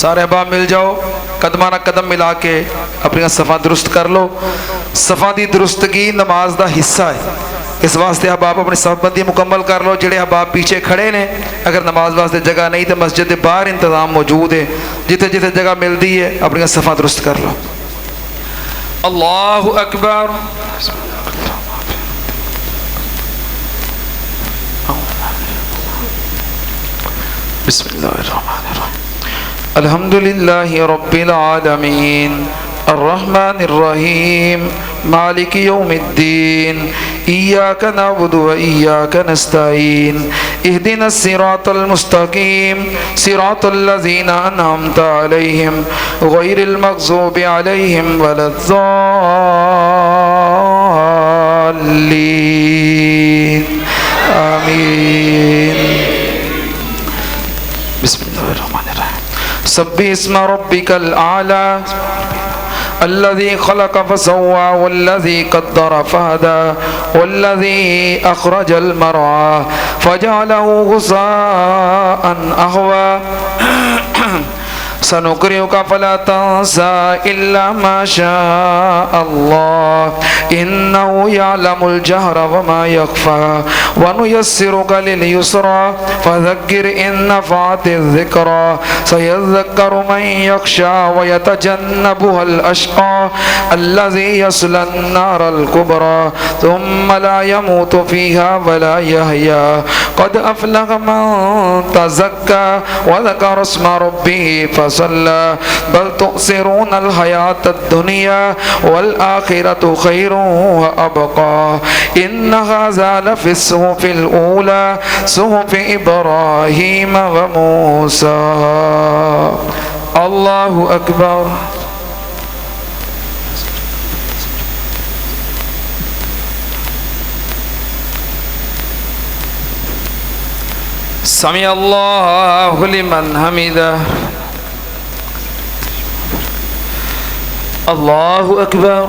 Speaker 2: سارے احباب مل جاؤ، قدمانہ قدم ملا کے اپنی صفحہ درست کر لو۔ صفحہ دی درستگی نماز دا حصہ ہے، اس واسطے احباب اپنی صف بندی مکمل کر لو۔ جڑے احباب پیچھے کھڑے نے اگر نماز واسطے جگہ نہیں تو مسجد دے باہر انتظام موجود ہے، جتھے جتھے جگہ ملتی ہے اپنی صفحہ درست کر لو۔ اللہ اکبر، بسم اللہ الرحمن الرحیم، الحمدللہ رب العالمین، الرحمن الرحيم مالك يوم الدين إياك نعبد وإياك نستعين اهدنا الصراط المستقيم صراط الذين أنعمت عليهم غير المغضوب عليهم ولا الضالين آمين. بسم الله الرحمن الرحيم. سبح اسم ربك الأعلى الذي خلق فسوى والذي قدر فهدى والذي أخرج المرعى فجعله غثاء أحوى سنقرئك فلا تنسى إلا ما شاء الله إنه يعلم الجهر وما يخفى ونيسرك لليسرى فذكر إن نفعت الذكرى سيذكر من يخشى ويتجنبها الأشقى الذي يصلى النار الكبرى ثم لا يموت فيها ولا يحيا قد أفلح من تزكى وذكر اسم ربه فصلى بل تؤثرون الحياة الدنيا والآخرة خير وأبقى إن هذا لفي الصحف الأولى صحف إبراهيم وموسى. الله أكبر. سمع الله لمن حمده. الله أكبر.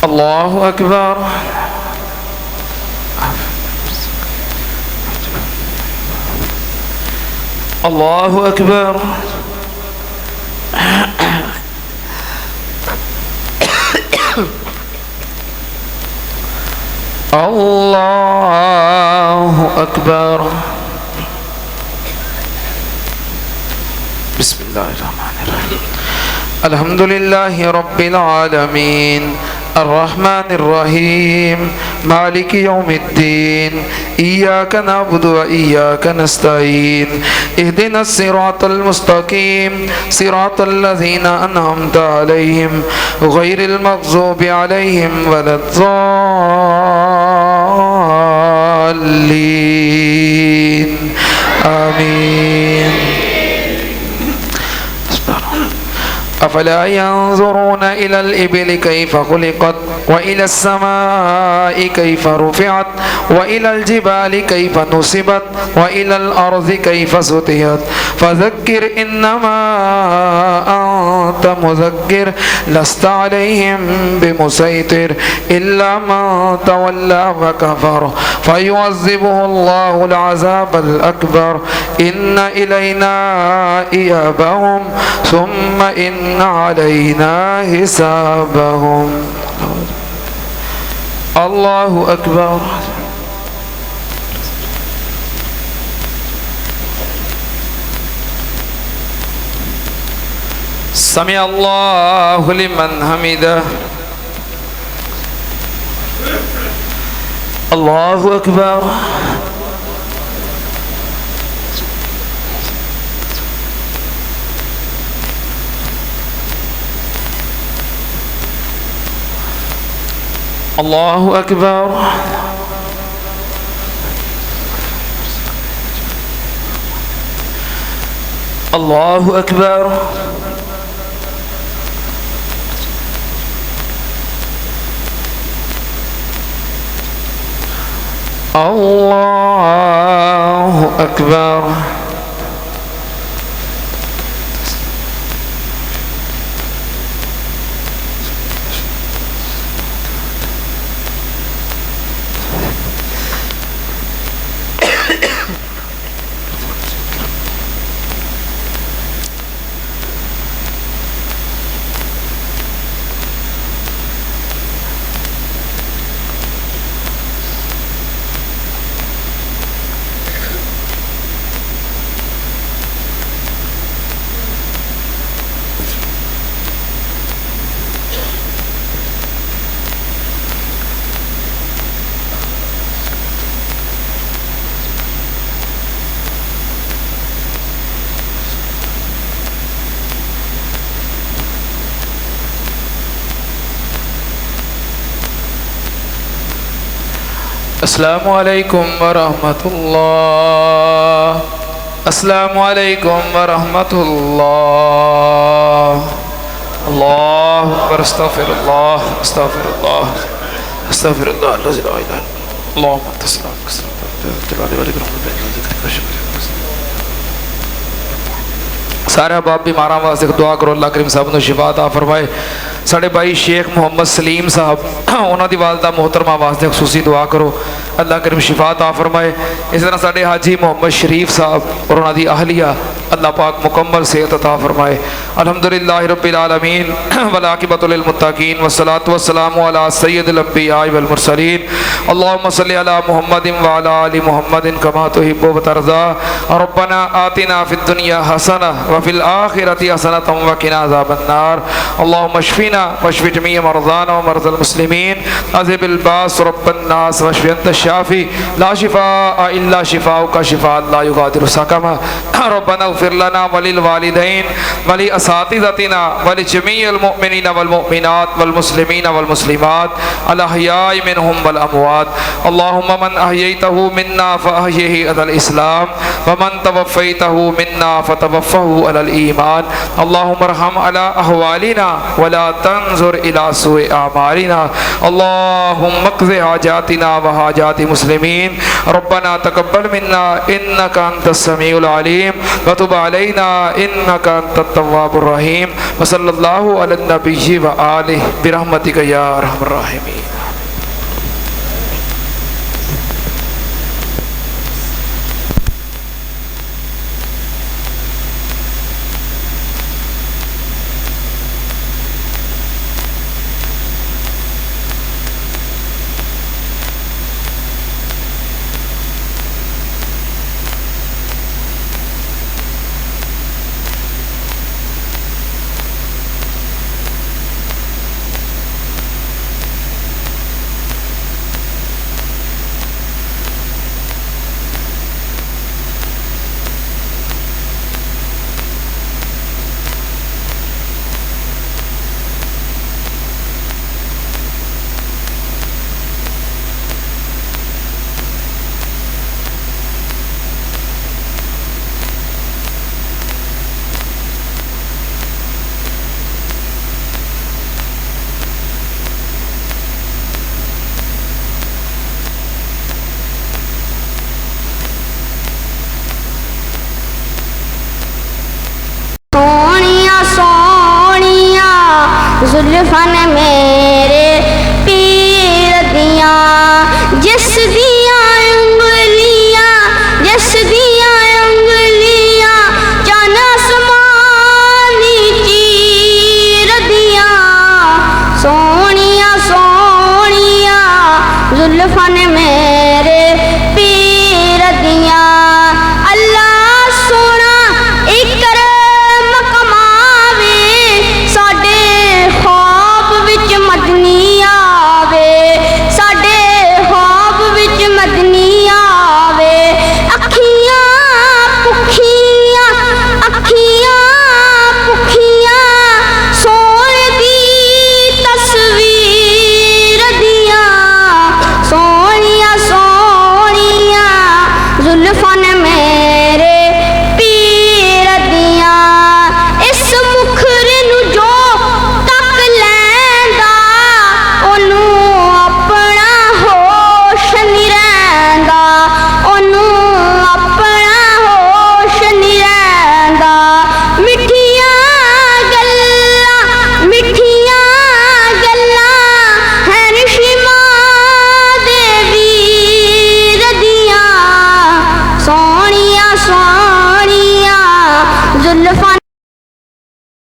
Speaker 2: الله أكبر. الله أكبر. الله أكبر. بسم الله الرحمن الرحيم. الحمد لله رب العالمين الرحمن الرحيم مالك يوم الدين إياك نعبد وإياك نستعين اهدنا الصراط المستقيم صراط الذين أنعمت عليهم غير المغضوب عليهم ولا الضالين آمين. أفلا ينظرون إلى الإبل كيف خلقت وإلى السماء كيف رفعت وإلى الجبال كيف نصبت وإلى الأرض كيف سطحت فذكر إنما أنت مذكر لست عليهم بمسيطر إلا من تولى وكفر فيعذبه الله العذاب الأكبر إن إلينا إيابهم ثم إن علينا حسابهم. الله أكبر. سمع الله لمن حمده. الله أكبر. الله أكبر. الله أكبر. الله أكبر. السلام علیکم ورحمۃ اللہ. السلام علیکم ورحمۃ اللہ. اللہ اکبر. استغفر اللہ استغفر اللہ استغفر اللہ الذی لا الہ الا اللہ. اللهم انت السلام سارے باپ بیماراں واسطے دعا کرو اللہ کریم صاحب نے شفا عطا فرمائے. ساڑھے بھائی شیخ محمد سلیم صاحب انہوں دی والدہ محترمہ واسطے خصوصی دعا کرو اللہ کریم شفا عطا فرمائے. اس طرح ساڑھے حاجی محمد شریف صاحب اور انہوں دی اہلیہ اللہ پاک مکمل صحت عطا فرمائے. الحمدللہ رب العالمین والعاقبۃ للمتقین والصلاۃ والسلام علی سید الانبیاء والمرسلین. اللهم صل علی محمد وعلی آل محمد کما تحب وترضى. ربنا آتنا فی الدنیا حسنہ وفی الآخرۃ حسنۃ وقنا عذاب النار. اللهم اشفنا واشف جميع مرضانا ومرضى المسلمين. اذهب الباس رب الناس واشف انت الشافي لا شفاء الا شفاؤك شفاء لا يغادر سقما. ربنا اغفر لنا وللوالدين ولأساتذتنا ولجميع المؤمنين والمؤمنات والمسلمين والمسلمات الأحياء منهم والأموات. اللهم من أحييته منا فأحيه على الإسلام ومن توفيته منا فتوفه على الإيمان. اللهم ارحم على أحوالنا ولا تنظر إلى سوء أعمالنا. اللهم اقض حاجاتنا وحاجات المسلمين. ربنا تقبل منا إنك أنت السميع العليم وتب علينا إنك أنت التواب الرحيم. وصلى الله على النبي وآله برحمتك يا أرحم الراحمين.
Speaker 1: زلفن میرے پیر دیاں جس دیاں انگلیاں جس دیاں انگلیاں چن آسمانی چیر دیاں سونیاں سونیاں زلفن میرے